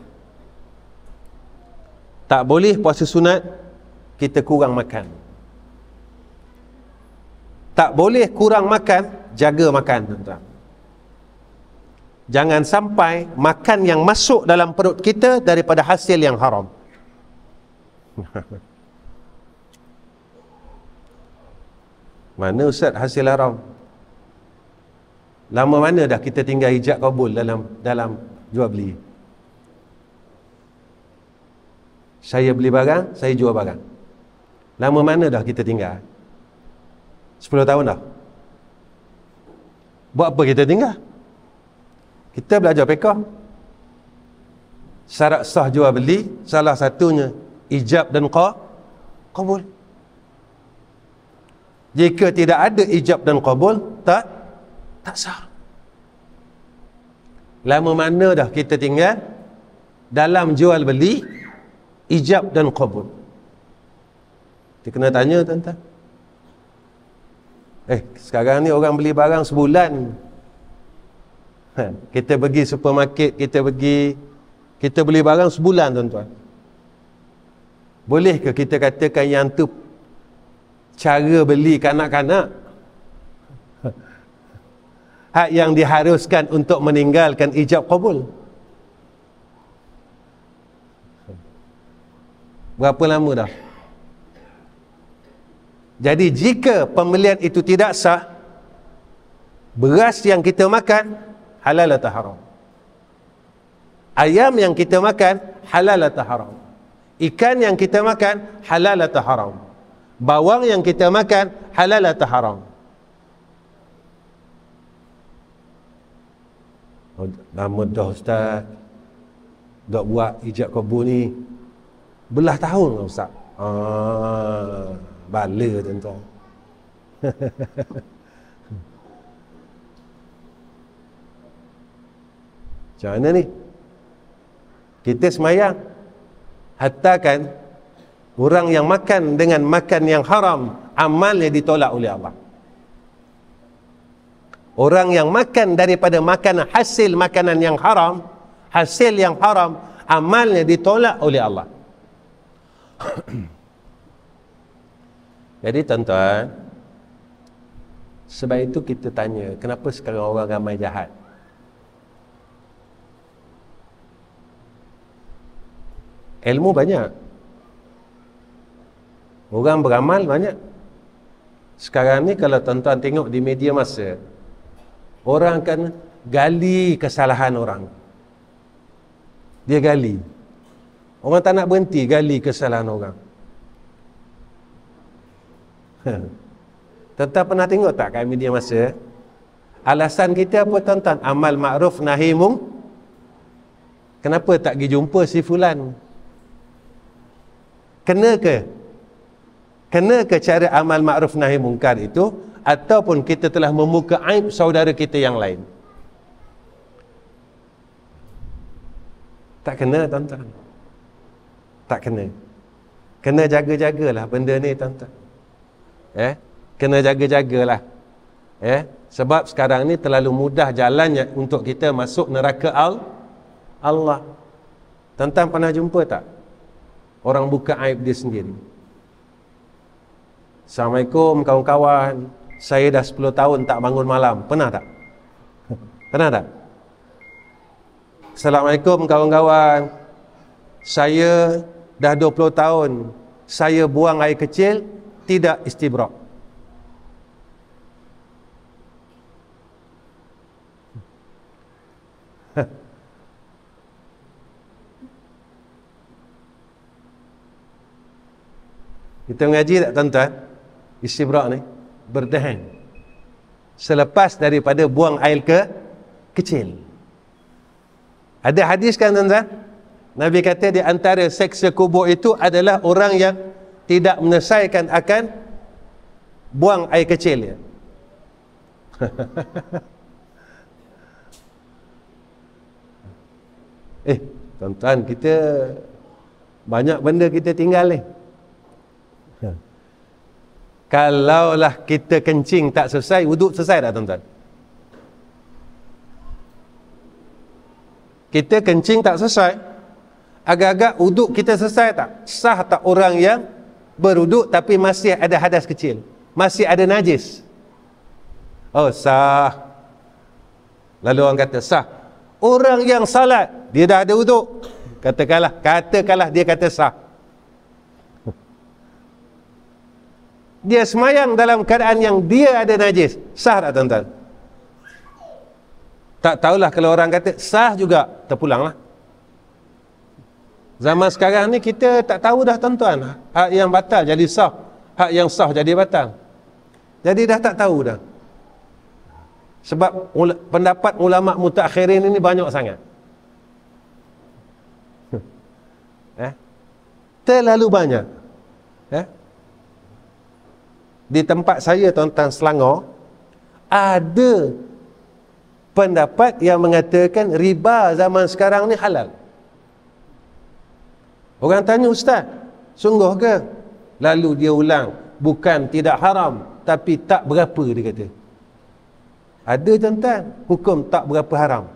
Tak boleh puasa sunat kita kurang makan. Tak boleh kurang makan, jaga makan, tuan-tuan. Jangan sampai makan yang masuk dalam perut kita daripada hasil yang haram. Mana Ustaz hasil haram? Lama mana dah kita tinggal hijab kabul dalam jual beli? Saya beli barang, saya jual barang. Lama mana dah kita tinggal? 10 tahun dah. Buat apa kita tinggal? Kita belajar fiqh. Syarat sah jual beli salah satunya ijab dan qabul. Jika tidak ada ijab dan qabul, tak sah. Lama mana dah kita tinggal dalam jual beli ijab dan qabul? Kita kena tanya, tuan-tuan. Sekarang ni orang beli barang sebulan. Kita pergi supermarket, kita beli barang sebulan, tuan-tuan. Boleh ke kita katakan yang tu cara beli kanak-kanak? Hak yang diharuskan untuk meninggalkan ijab qabul. Berapa lama dah? Jadi jika pembelian itu tidak sah, beras yang kita makan halal atau haram? Ayam yang kita makan halal atau haram? Ikan yang kita makan halal atau haram? Bawang yang kita makan halal atau haram? Lama dah Ustaz dah buat ijab kabul ni, belah tahun lah Ustaz. Bala, tuan-tuan. Macam mana ni? Kita semayang, hattakan orang yang makan dengan makan yang haram, amalnya ditolak oleh Allah. Orang yang makan daripada makanan hasil makanan yang haram, hasil yang haram, amalnya ditolak oleh Allah. Jadi tuan-tuan, sebab itu kita tanya, kenapa sekarang orang ramai jahat? Ilmu banyak, orang beramal banyak, Sekarang ni kalau tuan-tuan tengok di media masa, orang akan gali kesalahan orang. Dia gali. Orang tak nak berhenti gali kesalahan orang. Tuan-tuan pernah tengok tak kat media masa? Alasan kita apa tuan-tuan? Amal ma'ruf nahi mung. Kenapa tak pergi jumpa si fulan? Kena ke cara amal ma'ruf nahi mungkar itu, ataupun kita telah membuka aib saudara kita yang lain? Tak kena tuan-tuan. Tak kena. Kena jaga-jagalah benda ni tuan-tuan. Kena jaga-jagalah. Sebab sekarang ni terlalu mudah jalannya untuk kita masuk neraka Allah. Tuan-tuan pernah jumpa tak orang buka aib dia sendiri? Assalamualaikum kawan-kawan, saya dah 10 tahun tak bangun malam. Pernah tak? Pernah tak? Assalamualaikum kawan-kawan, saya dah 20 tahun saya buang air kecil tidak istibrak. Kita mengaji tak tuan-tuan? Istibrak ni bertahan selepas daripada buang air kecil. Ada hadis kan tuan-tuan? Nabi kata di antara seksa kubur itu adalah orang yang tidak menyelesaikan akan buang air kecil ya. Tuan-tuan, kita banyak benda kita tinggal ni. Kalaulah kita kencing tak selesai, wuduk selesai tak tuan-tuan? Kita kencing tak selesai, agak-agak wuduk kita selesai tak? Sah tak orang yang berwuduk tapi masih ada hadas kecil, masih ada najis? Oh, sah. Lalu orang kata sah. Orang yang salat, dia dah ada wuduk, katakanlah dia kata sah. Dia semayang dalam keadaan yang dia ada najis, sah tak tuan-tuan? Tak tahulah kalau orang kata sah juga, terpulanglah. Zaman sekarang ni kita tak tahu dah tuan-tuan, hak yang batal jadi sah, hak yang sah jadi batal. Jadi dah tak tahu dah. Sebab pendapat ulama mutakhirin ini banyak sangat. Terlalu banyak. Di tempat saya tuan-tuan Selangor, ada pendapat yang mengatakan riba zaman sekarang ni halal. Orang tanya, ustaz, sungguh ke? Lalu dia ulang, bukan tidak haram, tapi tak berapa, dia kata. Ada tuan-tuan, hukum tak berapa haram.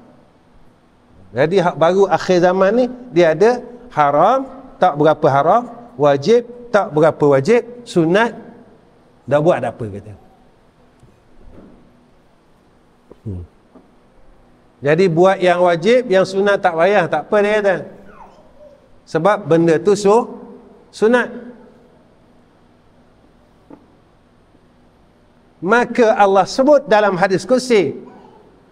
Jadi hak baru akhir zaman ni, dia ada haram, tak berapa haram, wajib, tak berapa wajib, sunat, dah buat apa, kata. Jadi buat yang wajib, yang sunat tak payah, tak apa, dia kata. Sebab benda tu sunat. Maka Allah sebut dalam hadis kursi,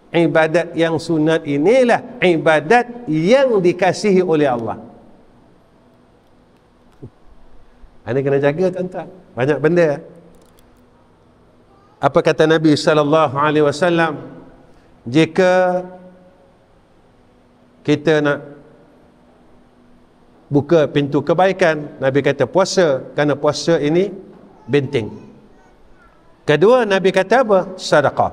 ibadat yang sunat inilah ibadat yang dikasihi oleh Allah. Ini kena jaga tuan-tuan, banyak benda. Apa kata Nabi SAW? Jika kita nak buka pintu kebaikan, Nabi kata puasa, kerana puasa ini benteng. Kedua, Nabi kata apa? Sedekah.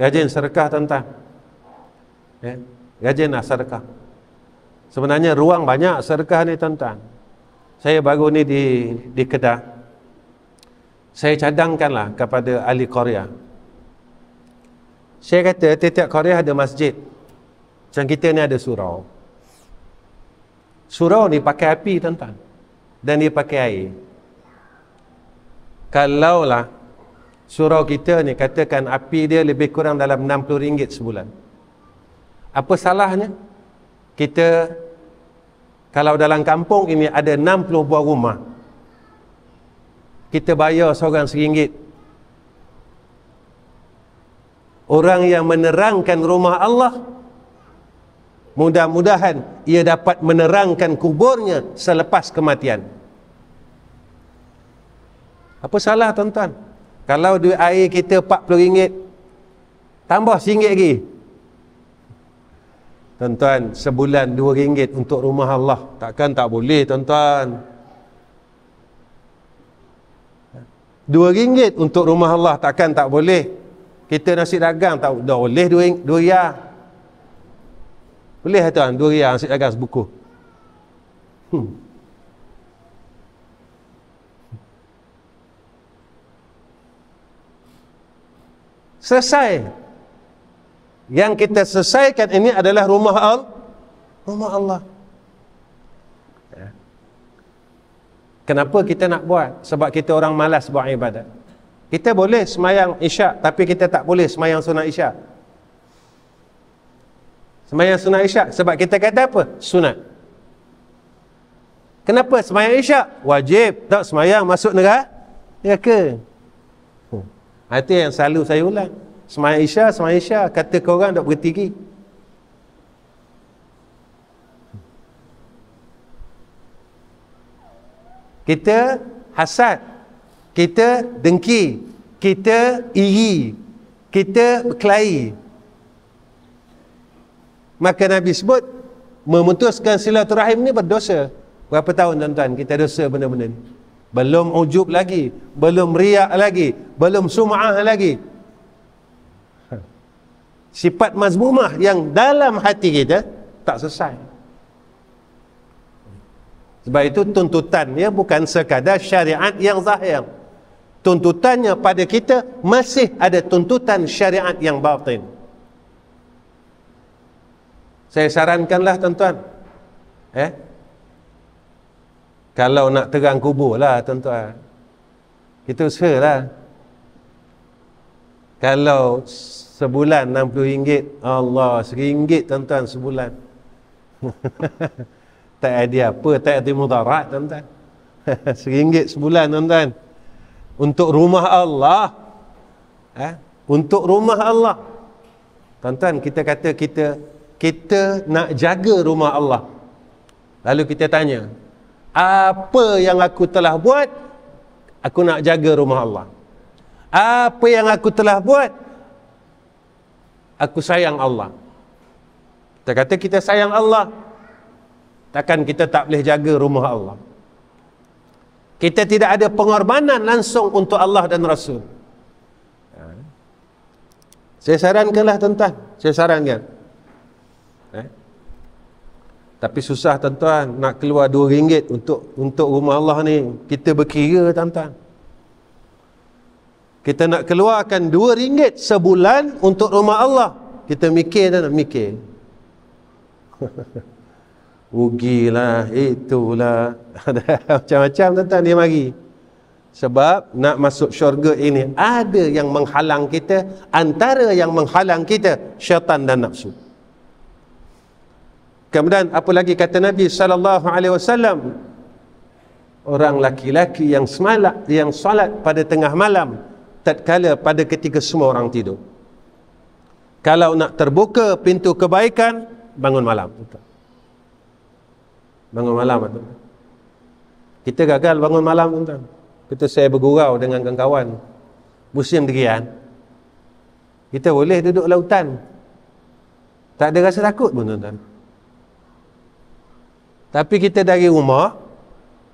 Rajin sedekah tuan-tuan. Rajinlah sedekah. Sebenarnya ruang banyak sedekah ni tuan-tuan. Saya baru ni di Kedah, saya cadangkanlah kepada ahli Korea. Saya kata tiap-tiap Korea ada masjid. Macam kita ni ada surau. Surau ni pakai api tuan-tuan, dan dia pakai air. Kalaulah surau kita ni katakan api dia lebih kurang dalam RM60 sebulan, apa salahnya kita, kalau dalam kampung ini ada 60 buah rumah, kita bayar seorang RM1. Orang yang menerangkan rumah Allah, mudah-mudahan ia dapat menerangkan kuburnya selepas kematian. Apa salah tuan-tuan? Kalau duit air kita RM40, tambah RM1 lagi. Tuan-tuan, sebulan RM2 untuk rumah Allah. Takkan tak boleh tuan-tuan. RM2 untuk rumah Allah, takkan tak boleh. Kita nasi dagang tak dah boleh RM2. Boleh tuan, RM2 nasi dagang sebuku. Selesai. Yang kita selesaikan ini adalah rumah Allah. Kenapa kita nak buat? Sebab kita orang malas buat ibadat. Kita boleh semayang isyak, tapi kita tak boleh semayang sunat isyak. Semayang sunat isyak sebab kita kata apa? Sunat. Kenapa semayang isyak? Wajib. Tak semayang masuk neraka. Itu yang selalu saya ulang. Semayang isyak, kata korang tak berhenti lagi. Kita hasad, kita dengki, kita iri, kita berkelahi. Maka Nabi sebut memutuskan silaturahim ni berdosa. Berapa tahun tuan-tuan kita dosa benda-benda ni? Belum ujub lagi, belum riak lagi, belum sum'ah lagi. Sifat mazmumah yang dalam hati kita tak selesai. Sebab itu tuntutannya bukan sekadar syariat yang zahir. Tuntutannya pada kita masih ada tuntutan syariat yang batin. Saya sarankanlah tuan-tuan, kalau nak terang kubur lah tuan-tuan, kita usahalah. Kalau sebulan RM60, Allah, RM1 tuan-tuan sebulan. Tak ada apa, tak ada mudarat tuan-tuan. RM1 sebulan tuan-tuan. Untuk rumah Allah. Untuk rumah Allah. Tuan-tuan, kita kata kita nak jaga rumah Allah. Lalu kita tanya, apa yang aku telah buat? Aku nak jaga rumah Allah. Apa yang aku telah buat? Aku sayang Allah. Kita kata kita sayang Allah, takkan kita tak boleh jaga rumah Allah. Kita tidak ada pengorbanan langsung untuk Allah dan Rasul. Saya sarankanlah tuan-tuan, saya sarankan. Tapi susah tuan-tuan nak keluar RM2 untuk rumah Allah ni. Kita berkira tuan-tuan. Kita nak keluarkan RM2 sebulan untuk rumah Allah. Kita mikir dan mikir. Rugilah, itulah. Macam-macam tuan-tuan dia mari. Sebab nak masuk syurga ini ada yang menghalang kita. Antara yang menghalang kita syaitan dan nafsu. Kemudian apa lagi kata Nabi SAW? Orang laki-laki yang salat pada tengah malam, tatkala pada ketika semua orang tidur. Kalau nak terbuka pintu kebaikan, bangun malam. Bangun malam. Kita gagal bangun malam tuan-tuan. Saya bergurau dengan kawan-kawan musim derian. Kita boleh duduk lautan, tak ada rasa takut pun tuan-tuan. Tapi kita dari rumah,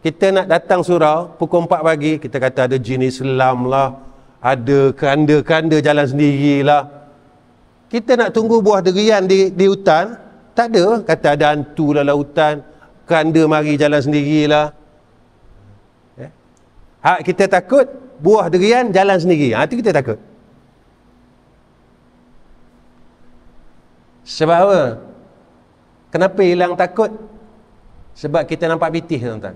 kita nak datang surau pukul 4 pagi, kita kata ada jin Islam lah, ada keranda-keranda jalan sendirilah. Kita nak tunggu buah durian di hutan, tak ada. Kata ada hantu lah lautan, keranda mari jalan sendirilah. Hak kita takut, buah durian jalan sendiri. Itu kita takut. Sebab apa? Kenapa hilang takut? Sebab kita nampak pitih tuan-tuan.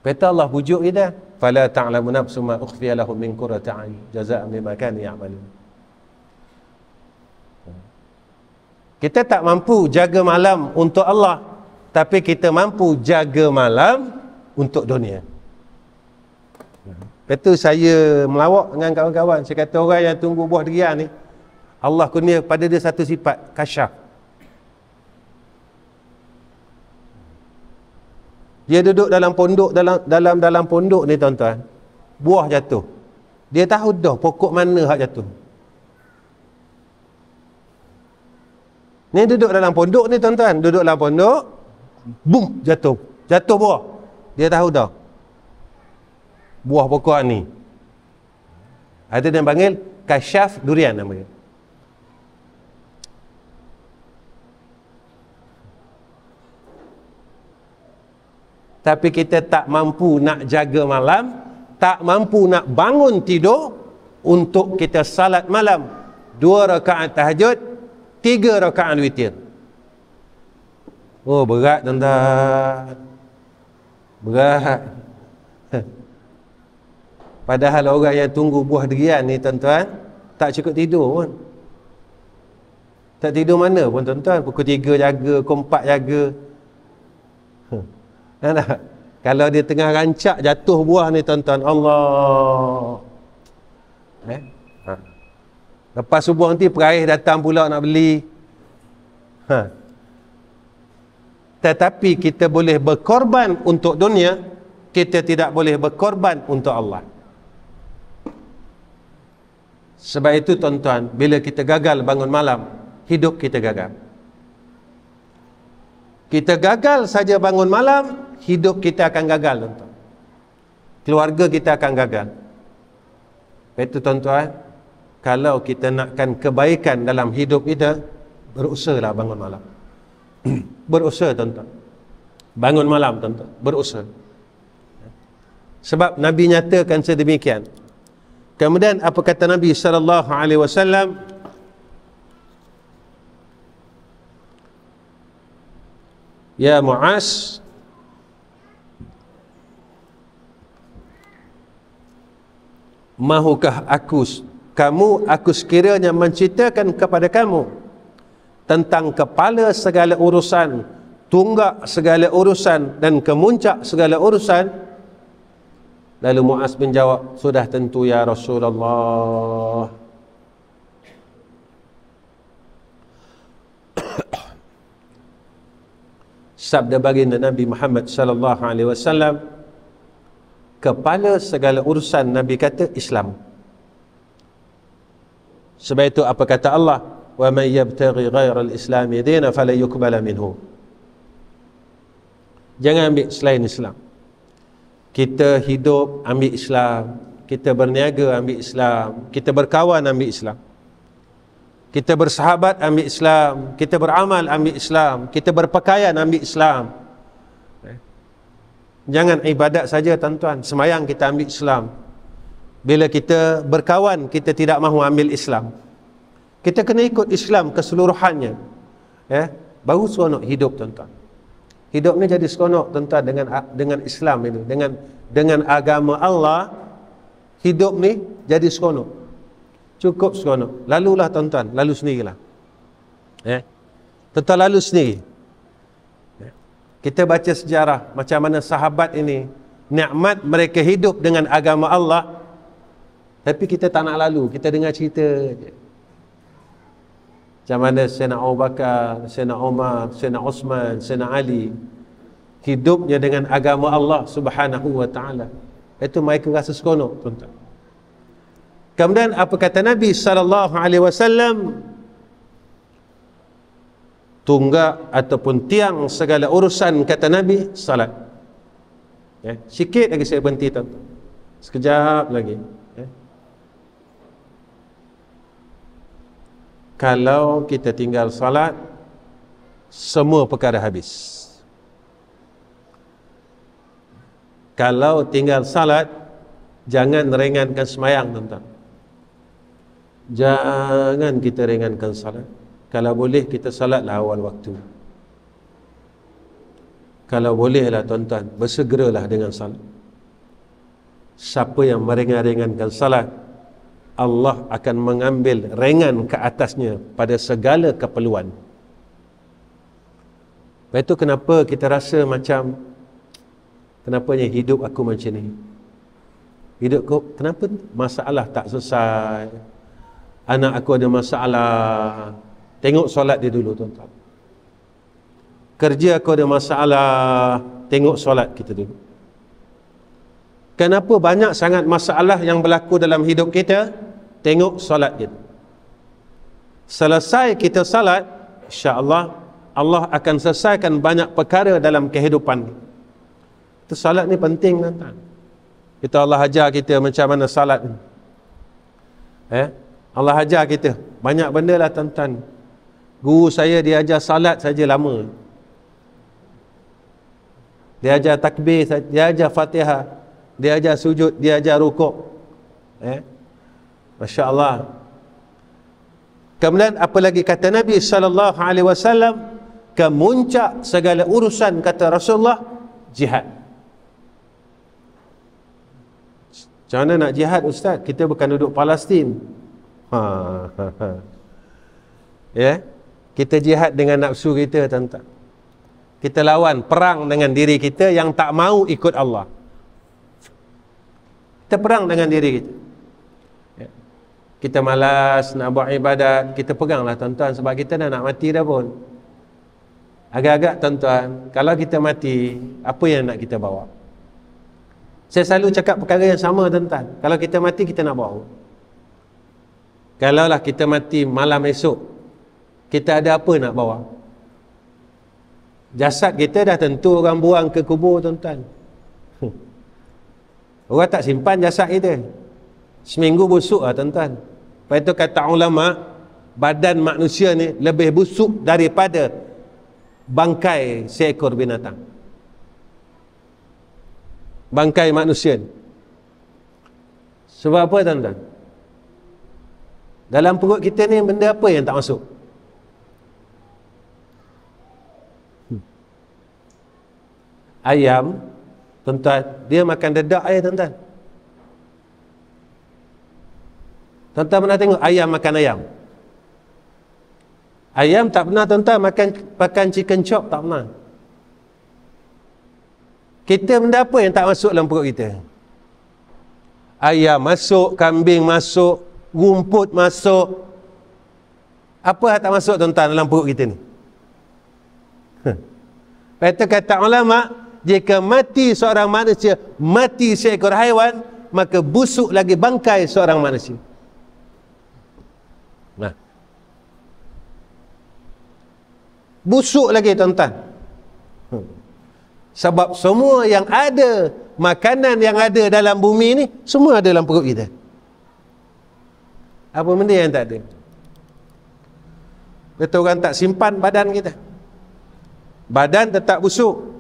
Kata Allah pujuk kita, fala ta'lamu nafsun ma ukhfiya lahum min qurrati a'yun jazaa'an bima kanu ya'malun. Kita tak mampu jaga malam untuk Allah, tapi kita mampu jaga malam untuk dunia. Lepas tu saya melawak dengan kawan-kawan, saya kata orang yang tunggu buah durian ni, Allah kurnia pada dia satu sifat, kasyaf. Dia duduk dalam pondok, dalam pondok ni tuan-tuan, buah jatuh, dia tahu dah pokok mana hak jatuh. Ni duduk dalam pondok ni tuan-tuan, duduk dalam pondok, boom, jatuh buah, dia tahu dah buah pokok ni. Ada yang panggil kasyaf durian namanya. Tapi kita tak mampu nak jaga malam, tak mampu nak bangun tidur untuk kita salat malam 2 rakaat tahajud, 3 rakaat witir. Oh, berat tuan-tuan, berat. Padahal orang yang tunggu buah durian ni tuan-tuan, tak cukup tidur pun. Tak tidur mana pun tuan-tuan, pukul 3 jaga, pukul 4 jaga. Kalau dia tengah rancak jatuh buah ni tuan-tuan, Allah. Lepas subuh nanti peraih datang pula nak beli. Tetapi kita boleh berkorban untuk dunia, kita tidak boleh berkorban untuk Allah. Sebab itu tuan-tuan, bila kita gagal bangun malam, hidup kita gagal. Kita gagal saja bangun malam, hidup kita akan gagal tuan-tuan. Keluarga kita akan gagal. Itu tuan-tuan, kalau kita nakkan kebaikan dalam hidup kita, berusahalah bangun malam. Berusaha tuan-tuan. Bangun malam tuan-tuan, berusaha. Sebab Nabi nyatakan sedemikian. Kemudian apa kata Nabi SAW? Ya Mu'az, mahukah aku sekiranya menceritakan kepada kamu tentang kepala segala urusan, tunggak segala urusan dan kemuncak segala urusan? Lalu Mu'az menjawab, sudah tentu ya Rasulullah. Sabda baginda Nabi Muhammad sallallahu alaihi wasallam, kepala segala urusan Nabi kata Islam. Sebab itu apa kata Allah? Wa man yabtaghi ghairal islami dinan fala yuqbala minhu. Jangan ambil selain Islam. Kita hidup ambil Islam, kita berniaga ambil Islam, kita berkawan ambil Islam, kita bersahabat ambil Islam, kita beramal ambil Islam, kita berpakaian ambil Islam. Jangan ibadat saja tuan-tuan, semayang kita ambil Islam. Bila kita berkawan, kita tidak mahu ambil Islam. Kita kena ikut Islam keseluruhannya. Baru seronok hidup tuan-tuan. Hidup ni jadi seronok tuan-tuan dengan Islam ini, dengan agama Allah. Hidup ni jadi seronok, cukup seronok. Lalulah tuan-tuan, lalu sendirilah. Tuan-tuan lalu sendiri. Kita baca sejarah macam mana sahabat ini, nikmat mereka hidup dengan agama Allah. Tapi kita tak nak lalu, kita dengar cerita je. Macam mana Sayyidina Abu Bakar, Sayyidina Umar, Sayyidina Osman, Sayyidina Ali hidupnya dengan agama Allah Subhanahu wa ta'ala. Itu mereka rasa seronok tuan-tuan. Kemudian apa kata Nabi sallallahu alaihi wasallam? Tunggak ataupun tiang segala urusan, kata Nabi, salat. Sikit lagi saya berhenti tuan-tuan. Sekejap lagi. Kalau kita tinggal salat, semua perkara habis. Kalau tinggal salat, jangan ringankan semayang tuan-tuan. Jangan kita ringankan salat. Kalau boleh kita salatlah awal waktu. Kalau bolehlah tuan-tuan, bersegeralah dengan salat. Siapa yang meringan-ringankan salat, Allah akan mengambil ringan ke atasnya pada segala keperluan. Itu kenapa kita rasa macam Kenapanya hidup aku macam ni? Hidup kau, kenapa masalah tak selesai? Anak aku ada masalah. Tengok solat dia dulu, tuan-tuan. Kerja aku ada masalah. Tengok solat kita dulu. Kenapa banyak sangat masalah yang berlaku dalam hidup kita? Tengok solat kita. Selesai kita salat, insya-Allah Allah akan selesaikan banyak perkara dalam kehidupan. Itu salat ni penting, tuan-tuan. Itu Allah ajar kita macam mana salat ni. Allah ajar kita banyak benda lah, tuan-tuan. Guru saya dia ajar salat saja lama. Dia ajar takbir, dia ajar Fatihah, dia ajar sujud, dia ajar rukuk. Masya-Allah. Kemudian apa lagi kata Nabi sallallahu alaihi wasallam, kemuncak segala urusan kata Rasulullah jihad. Macam mana nak jihad, ustaz? Kita bukan duduk Palestin. Kita jihad dengan nafsu kita, tuan-tuan. Kita lawan perang dengan diri kita yang tak mau ikut Allah. Kita perang dengan diri kita. Kita malas nak buat ibadat, kita peganglah, tuan-tuan, sebab kita dah nak mati dah pun. Agak-agak, tuan-tuan, kalau kita mati, apa yang nak kita bawa? Saya selalu cakap perkara yang sama, tuan-tuan. Kalau kita mati, kita nak bawa. Kalaulah kita mati malam esok, kita ada apa nak bawa? Jasad kita dah tentu orang buang ke kubur, tuan-tuan. Orang tak simpan jasad kita. Seminggu busuk lah, tuan-tuan. Lepas itu kata ulama, badan manusia ni lebih busuk daripada bangkai seekor binatang. Bangkai manusia ni. Sebab apa, tuan-tuan? Dalam perut kita ni benda apa yang tak masuk? Ayam, tuan-tuan, dia makan dedak air, tuan-tuan. Tuan-tuan pernah tengok ayam makan ayam? Ayam tak pernah, tuan-tuan, makan chicken chop, tak pernah. Kita benda apa yang tak masuk dalam perut kita? Ayam masuk, kambing masuk, rumput masuk. Apa yang tak masuk, tuan-tuan, dalam perut kita ni? Lepas itu kata ulama, jika mati seorang manusia, mati seekor haiwan, maka busuk lagi bangkai seorang manusia. Nah, busuk lagi, tuan-tuan. Sebab semua yang ada, makanan yang ada dalam bumi ni, semua ada dalam perut kita. Apa benda yang tak ada? Betul, orang tak simpan badan kita. Badan tetap busuk.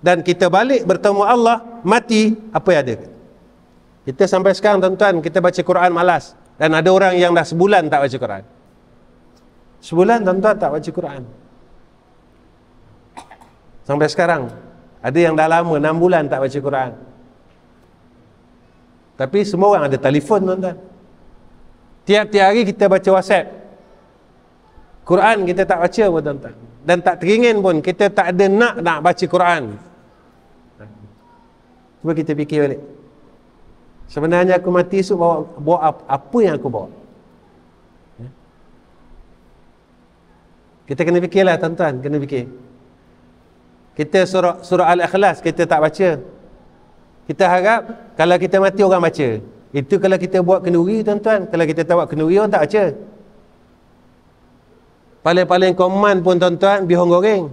Dan kita balik bertemu Allah, mati, apa yang ada? Kita sampai sekarang, tuan-tuan, kita baca Quran malas. Dan ada orang yang dah sebulan tak baca Quran. Sebulan, tuan-tuan, tak baca Quran. Sampai sekarang. Ada yang dah lama, 6 bulan tak baca Quran. Tapi semua orang ada telefon, tuan-tuan. Tiap-tiap hari kita baca WhatsApp. Quran kita tak baca pun, tuan-tuan. Dan tak teringin pun, kita tak ada nak baca Quran. Cuba kita fikir balik. Sebenarnya aku mati esok bawa apa yang aku bawa? Kita kena fikirlah, tuan-tuan, kena fikir. Kita surah Al-Ikhlas kita tak baca. Kita harap kalau kita mati orang baca. Itu kalau kita buat kenduri, tuan-tuan. Kalau kita tak buat kenduri, orang tak baca. Paling-paling command pun, tuan-tuan, bihun goreng.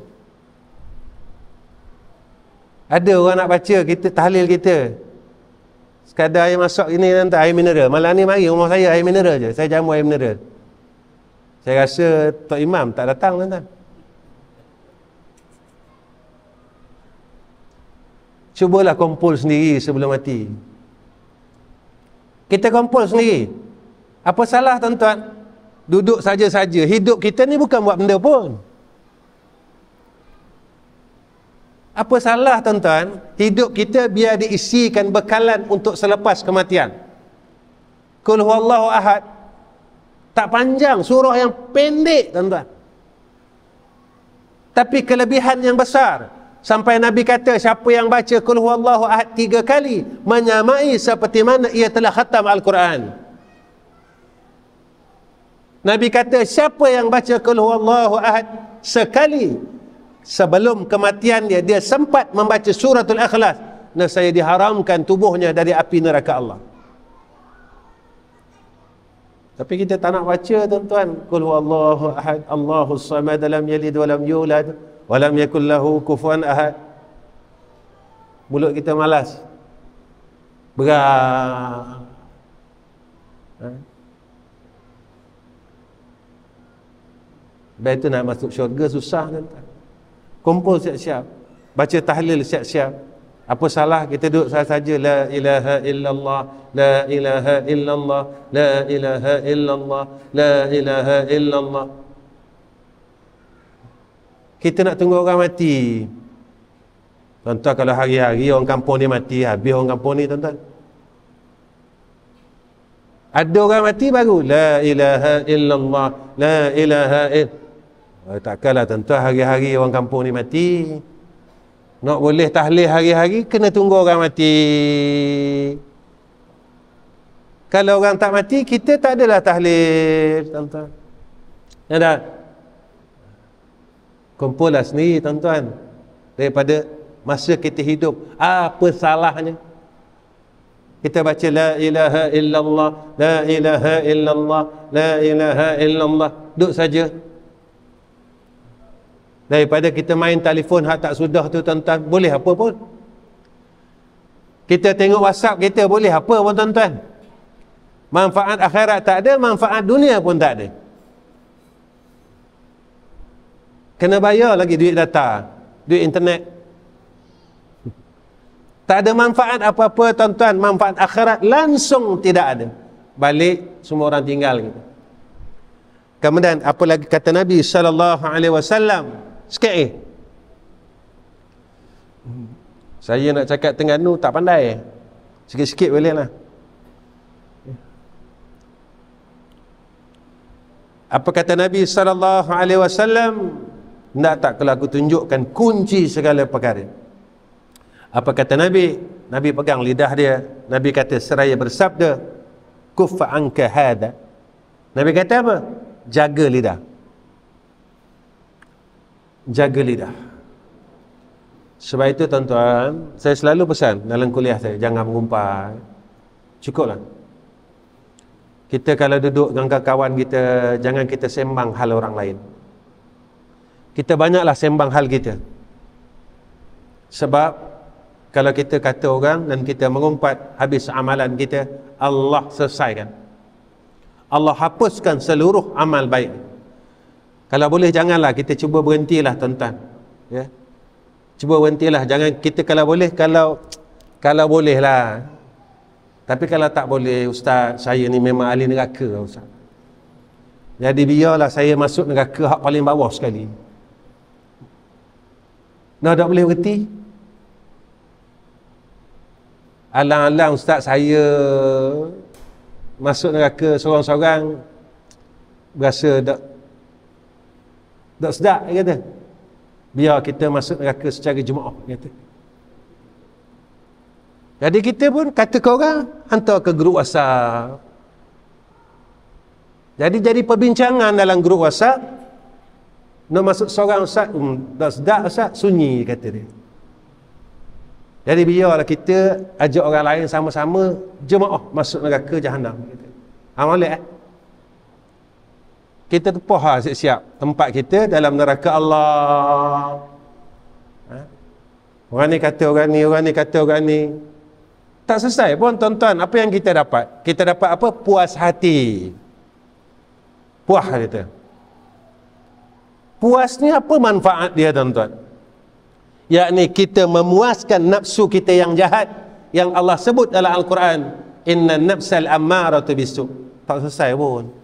Ada orang nak baca kita, tahlil kita. Sekadar air masuk ini, tuan-tuan, air mineral. Malam ni mari rumah saya air mineral je. Saya jamu air mineral. Saya rasa Tok Imam tak datang, tuan-tuan. Cubalah kumpul sendiri sebelum mati. Kita kumpul sendiri. Apa salah, tuan-tuan? Duduk saja-saja. Hidup kita ni bukan buat benda pun. Apa salah, tuan-tuan? Hidup kita biar diisikan bekalan untuk selepas kematian. Qul huwallahu ahad. Tak panjang, surah yang pendek, tuan-tuan. Tapi kelebihan yang besar. Sampai Nabi kata, siapa yang baca Qul huwallahu ahad 3 kali, menyamai seperti mana ia telah khatam Al-Quran. Nabi kata, siapa yang baca Qul huwallahu ahad sekali sebelum kematian dia sempat membaca suratul Ikhlas, nescaya diharamkan tubuhnya dari api neraka Allah. Tapi kita tak nak baca, tuan-tuan. Qul huwallahu ahad, Allahus samad, lam yalid wa lam yulad wa lam yakul lahu kufuwan ahad. Mulut kita malas. Berat. Baik tu nak masuk syurga susah, tuan-tuan. Kumpul siap-siap, baca tahlil siap-siap. Apa salah kita duduk saja, la ilaha illallah, la ilaha illallah, la ilaha illallah, la ilaha illallah. Kita nak tunggu orang mati. Tuan-tuan, kalau hari-hari orang kampung ni mati, habis orang kampung ni, tuan-tuan. Ada orang mati baru la ilaha illallah, la ilaha illallah. Takkanlah, tuan-tuan, hari-hari orang kampung ni mati. Nak boleh tahlil hari-hari, kena tunggu orang mati. Kalau orang tak mati, kita tak adalah tahlil, tuan-tuan. Ya tak? Kumpullah sendiri, tuan-tuan. Daripada masa kita hidup, apa salahnya kita baca la ilaha illallah, la ilaha illallah, la ilaha illallah, duduk saja. Daripada kita main telefon hak tak sudah tu, tuan-tuan, boleh apa pun. Kita tengok WhatsApp kita, boleh apa pun, tuan-tuan. Manfaat akhirat tak ada, manfaat dunia pun tak ada. Kena bayar lagi duit data, duit internet. Tak ada manfaat apa-apa, tuan-tuan. Manfaat akhirat langsung tidak ada. Balik, semua orang tinggal kita. Kemudian apa lagi kata Nabi SAW? Sikit saya nak cakap Terengganu tak pandai, sikit-sikit boleh lah. Apa kata Nabi SAW? Tak kalau aku tunjukkan kunci segala perkara. Apa kata Nabi? Nabi pegang lidah dia. Nabi kata seraya bersabda, kuffa anka hada. Nabi kata apa? Jaga lidah. Jaga lidah. Sebab itu, tuan-tuan, saya selalu pesan dalam kuliah saya, jangan mengumpat. Cukuplah. Kita kalau duduk dengan kawan kita, jangan kita sembang hal orang lain. Kita banyaklah sembang hal kita. Sebab kalau kita kata orang dan kita mengumpat, habis amalan kita, Allah selesaikan. Allah hapuskan seluruh amal baik. Kalau boleh janganlah, kita cuba berhentilah, tuan-tuan. Ya. Cuba berhentilah, jangan kita kalau boleh, kalau boleh lah. Tapi kalau tak boleh, ustaz, saya ni memang ahli neraka, ustaz. Jadi biarlah saya masuk neraka hak paling bawah sekali. Tak boleh berhenti. Alang-alang ustaz saya masuk neraka seorang-seorang, berasa tak sedap, dia kata. Biar kita masuk neraka secara jemaah, dia kata. Jadi kita pun kata ke orang, hantar ke grup WhatsApp. Jadi perbincangan dalam grup WhatsApp. Nak masuk seorang, ustaz, tak sedap ustaz, sunyi, kata dia. Jadi biarlah kita ajak orang lain sama-sama jemaah masuk neraka jahanam. Molek kita tepuh siap-siap tempat kita dalam neraka Allah. Orang ni kata orang ni, orang ni kata orang ni. Tak selesai pun, tuan-tuan. Apa yang kita dapat? Kita dapat apa? Puas hati. Puas kita. Puas ni apa manfaat dia, tuan-tuan? Yakni kita memuaskan nafsu kita yang jahat, yang Allah sebut dalam Al-Quran, inna nafsal ammaratu bisu. Tak selesai pun.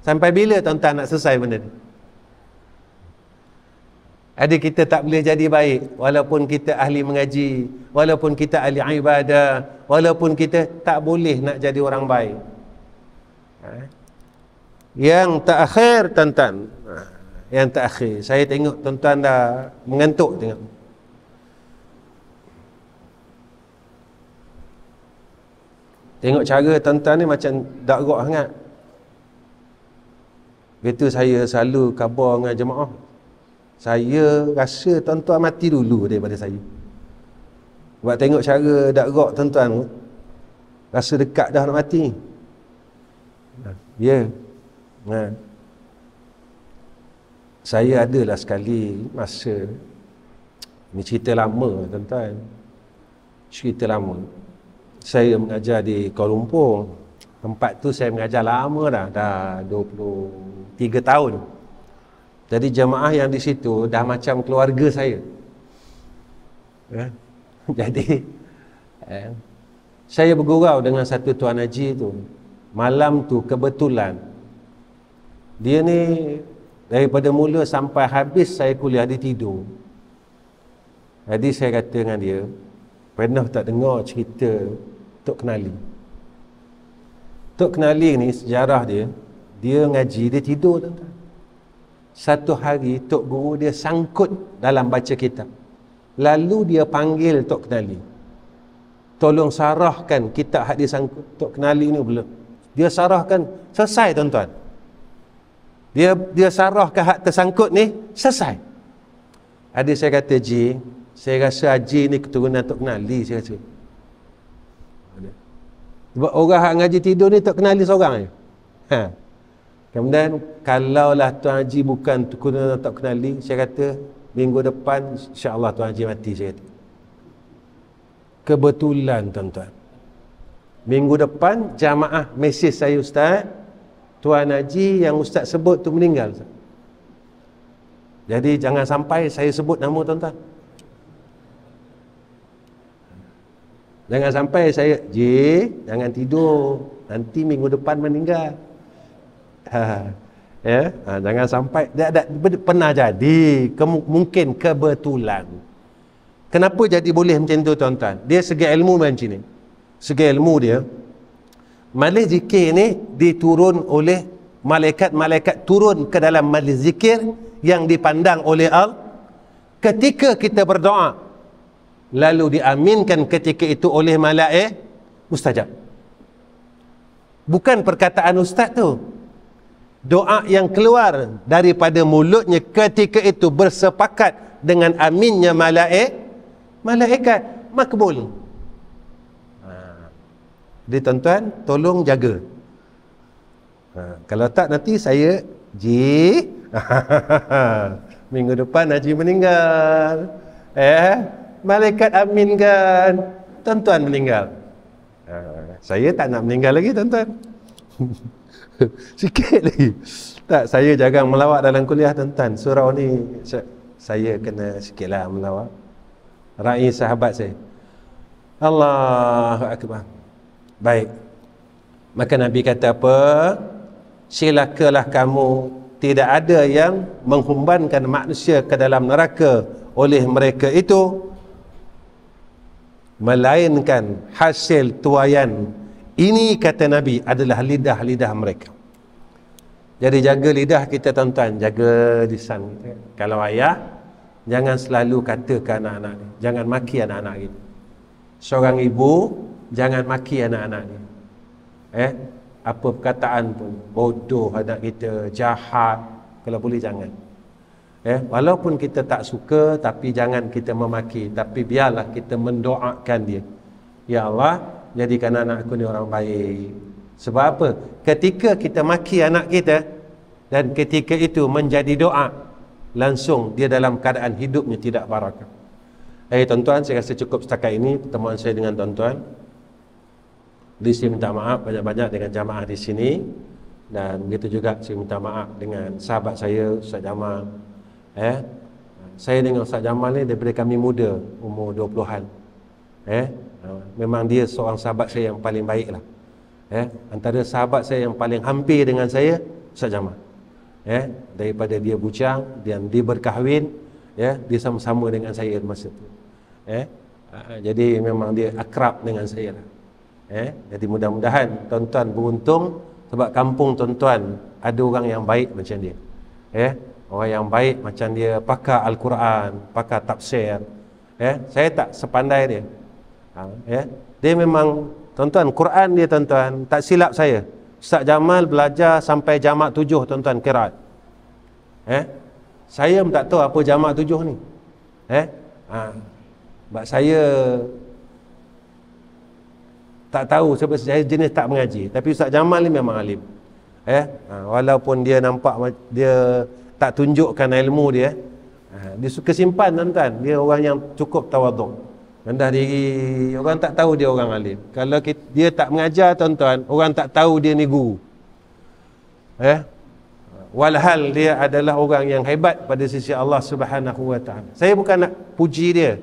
Sampai bila, tuan-tuan, nak selesai benda ni? Ada kita tak boleh jadi baik walaupun kita ahli mengaji, walaupun kita ahli ibadah, walaupun kita tak boleh nak jadi orang baik. Yang terakhir, tuan-tuan, yang terakhir. Saya tengok tuan-tuan dah mengantuk tengok. Tengok cara tuan-tuan ni macam tak gerak sangat. Itu saya selalu khabar dengan jemaah. Saya rasa tuan-tuan mati dulu daripada saya. Sebab tengok cara tak gerak tuan-tuan, rasa dekat dah nak mati. Ya. Yeah. Saya adalah sekali masa, ni cerita lama tuan-tuan, cerita lama. Saya mengajar di Kuala Lumpur. Tempat tu saya mengajar lama dah 23 tahun. Jadi jemaah yang di situ dah macam keluarga saya. Jadi saya bergurau dengan satu tuan haji tu. Malam tu kebetulan dia ni daripada mula sampai habis saya kuliah dia tidur. Jadi saya kata dengan dia, pernah tak dengar cerita Tok Kenali? Tok Kenali ni sejarah dia ngaji, dia tidur tuan-tuan. Satu hari Tok Guru dia sangkut dalam baca kitab. Lalu dia panggil Tok Kenali, tolong sarahkan kitab hak dia sangkut. Tok Kenali ni belum, dia sarahkan selesai tuan-tuan. Dia sarahkan hak tersangkut ni selesai. Ada saya kata, Ji, saya rasa Haji ni keturunan Tok Kenali, saya rasa. Sebab orang hak ngaji tidur ni Tok Kenali seorang je. Kemudian kalaulah Tuan Haji bukan keturunan Tok Kenali, saya kata minggu depan insya-Allah Tuan Haji mati, saya kata. Kebetulan tuan-tuan, minggu depan jamaah mesej saya, Ustaz, Tuan Haji yang Ustaz sebut tu meninggal. Jadi jangan sampai saya sebut nama tuan-tuan. Jangan sampai saya, jangan tidur, nanti minggu depan meninggal. Jangan sampai. Pernah jadi, mungkin kebetulan. Kenapa jadi boleh macam tu tuan-tuan? Dia segi ilmu macam ni. Segi ilmu dia, majlis zikir ni diturun oleh malaikat turun ke dalam majlis zikir yang dipandang oleh Allah. Ketika kita berdoa, lalu diaminkan ketika itu oleh malaikat, mustajab. Bukan perkataan ustaz tu, doa yang keluar daripada mulutnya ketika itu bersepakat dengan aminnya malaikat makbul. Jadi tuan-tuan tolong jaga. Kalau tak nanti saya minggu depan Haji meninggal, malaikat aminkan, tuan-tuan meninggal. Saya tak nak meninggal lagi tuan-tuan. Sikit lagi. Tak, saya jarang melawat dalam kuliah tuan-tuan. Surau ni saya kena sikitlah melawat. Rai sahabat saya. Allahu Akbar. Baik. Maka Nabi kata apa? Silakanlah kamu, tidak ada yang menghumbankan manusia ke dalam neraka oleh mereka itu melainkan hasil tuaian ini, kata Nabi, adalah lidah-lidah mereka. Jadi jaga lidah kita tuan-tuan, jaga lisan kita. Kalau ayah, jangan selalu kata ke anak-anak ni, jangan maki anak-anak kita. Seorang ibu, jangan maki anak-anak ni. Apa perkataan pun, bodoh anak kita, jahat, kalau boleh jangan. Walaupun kita tak suka, tapi jangan kita memaki, tapi biarlah kita mendoakan dia. Ya Allah, jadikan anak aku ni orang baik. Sebab apa? Ketika kita maki anak kita dan ketika itu menjadi doa, langsung dia dalam keadaan hidupnya tidak barakah. Tuan-tuan, saya rasa cukup setakat ini pertemuan saya dengan tuan-tuan. Saya minta maaf banyak-banyak dengan jamaah di sini, dan begitu juga saya minta maaf dengan sahabat saya Ustaz Jamal. Saya dengan Ustaz Jamal ni daripada kami muda, umur 20-an. Memang dia seorang sahabat saya yang paling baik lah. Antara sahabat saya yang paling hampir dengan saya, Ustaz Jamal. Daripada dia bujang dan dia berkahwin, dia sama-sama dengan saya masa tu. Jadi memang dia akrab dengan saya lah. Jadi mudah-mudahan tuan-tuan beruntung sebab kampung tuan-tuan ada orang yang baik macam dia. orang yang baik macam dia pakar Al-Quran, pakar tafsir. Saya tak sepandai dia. Dia memang, tuan-tuan, Quran dia, tuan-tuan, tak silap saya, Ustaz Jamal belajar sampai jamak 7, tuan-tuan, qiraat. Saya pun tak tahu apa jamak 7 ni. Sebab saya tak tahu, sebab saya jenis tak mengaji. Tapi Ustaz Jamal ni memang alim. Walaupun dia nampak dia tak tunjukkan ilmu dia, dia suka simpan, tuan-tuan. Dia orang yang cukup tawaduk, rendah diri. Orang tak tahu dia orang alim. Kalau dia tak mengajar, tuan-tuan, orang tak tahu dia ni guru. Walhal dia adalah orang yang hebat pada sisi Allah Subhanahu wa taala. Saya bukan nak puji dia.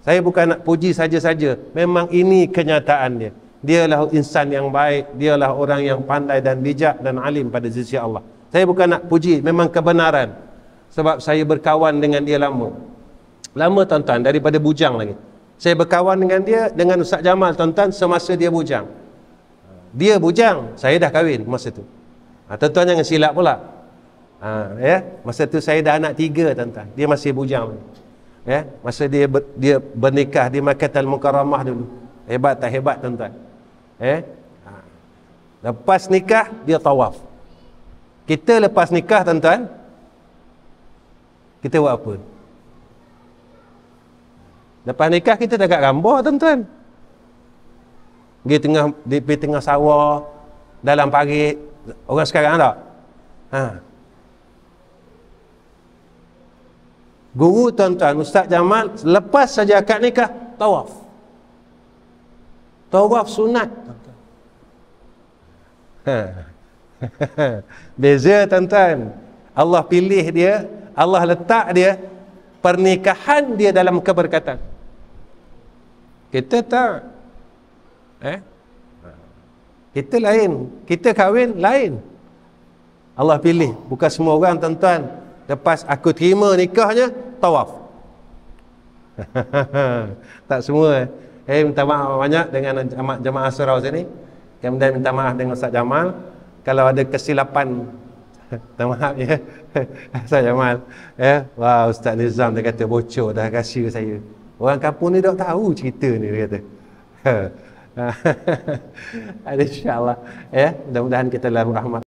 Saya bukan nak puji saja-saja. Memang ini kenyataan dia. Dialah insan yang baik, dialah orang yang pandai dan bijak dan alim pada sisi Allah. Saya bukan nak puji, memang kebenaran. Sebab saya berkawan dengan dia lama. Lama, tuan-tuan, daripada bujang lagi. Saya berkawan dengan dia, dengan Ustaz Jamal, tuan-tuan, semasa dia bujang. Dia bujang, saya dah kahwin masa tu. Tuan-tuan jangan silap pula. Masa tu saya dah anak 3, tuan-tuan. Dia masih bujang lagi. Masa dia bernikah di Makkah Al-Mukarramah dulu. Hebat tak hebat, tuan-tuan? Lepas nikah dia tawaf. Kita lepas nikah, tuan-tuan, kita buat apa? Lepas nikah kita dah kat gambar, tuan-tuan. Di tengah sawah, dalam parit. Orang sekarang tak? Guru, tuan-tuan, Ustaz Jamal, lepas saja akad nikah, tawaf. Tawaf sunat, tuan-tuan. Beza, tuan-tuan. Allah pilih dia, Allah letak dia, pernikahan dia dalam keberkatan. Kita tak. Kita lain. Kita kahwin lain. Allah pilih. Bukan semua orang, tuan-tuan, lepas aku terima nikahnya, tawaf. Tak semua. Minta maaf banyak dengan jemaah surau sini. Kemudian minta maaf dengan Ustaz Jamal kalau ada kesilapan. Minta maaf ya. Ustaz Jamal. Wah, Ustaz Nizam dia kata bocor dah rahsia saya. Orang kampung ni tak tahu cerita ni, dia kata. InsyaAllah. Mudah-mudahan kita dalam rahmat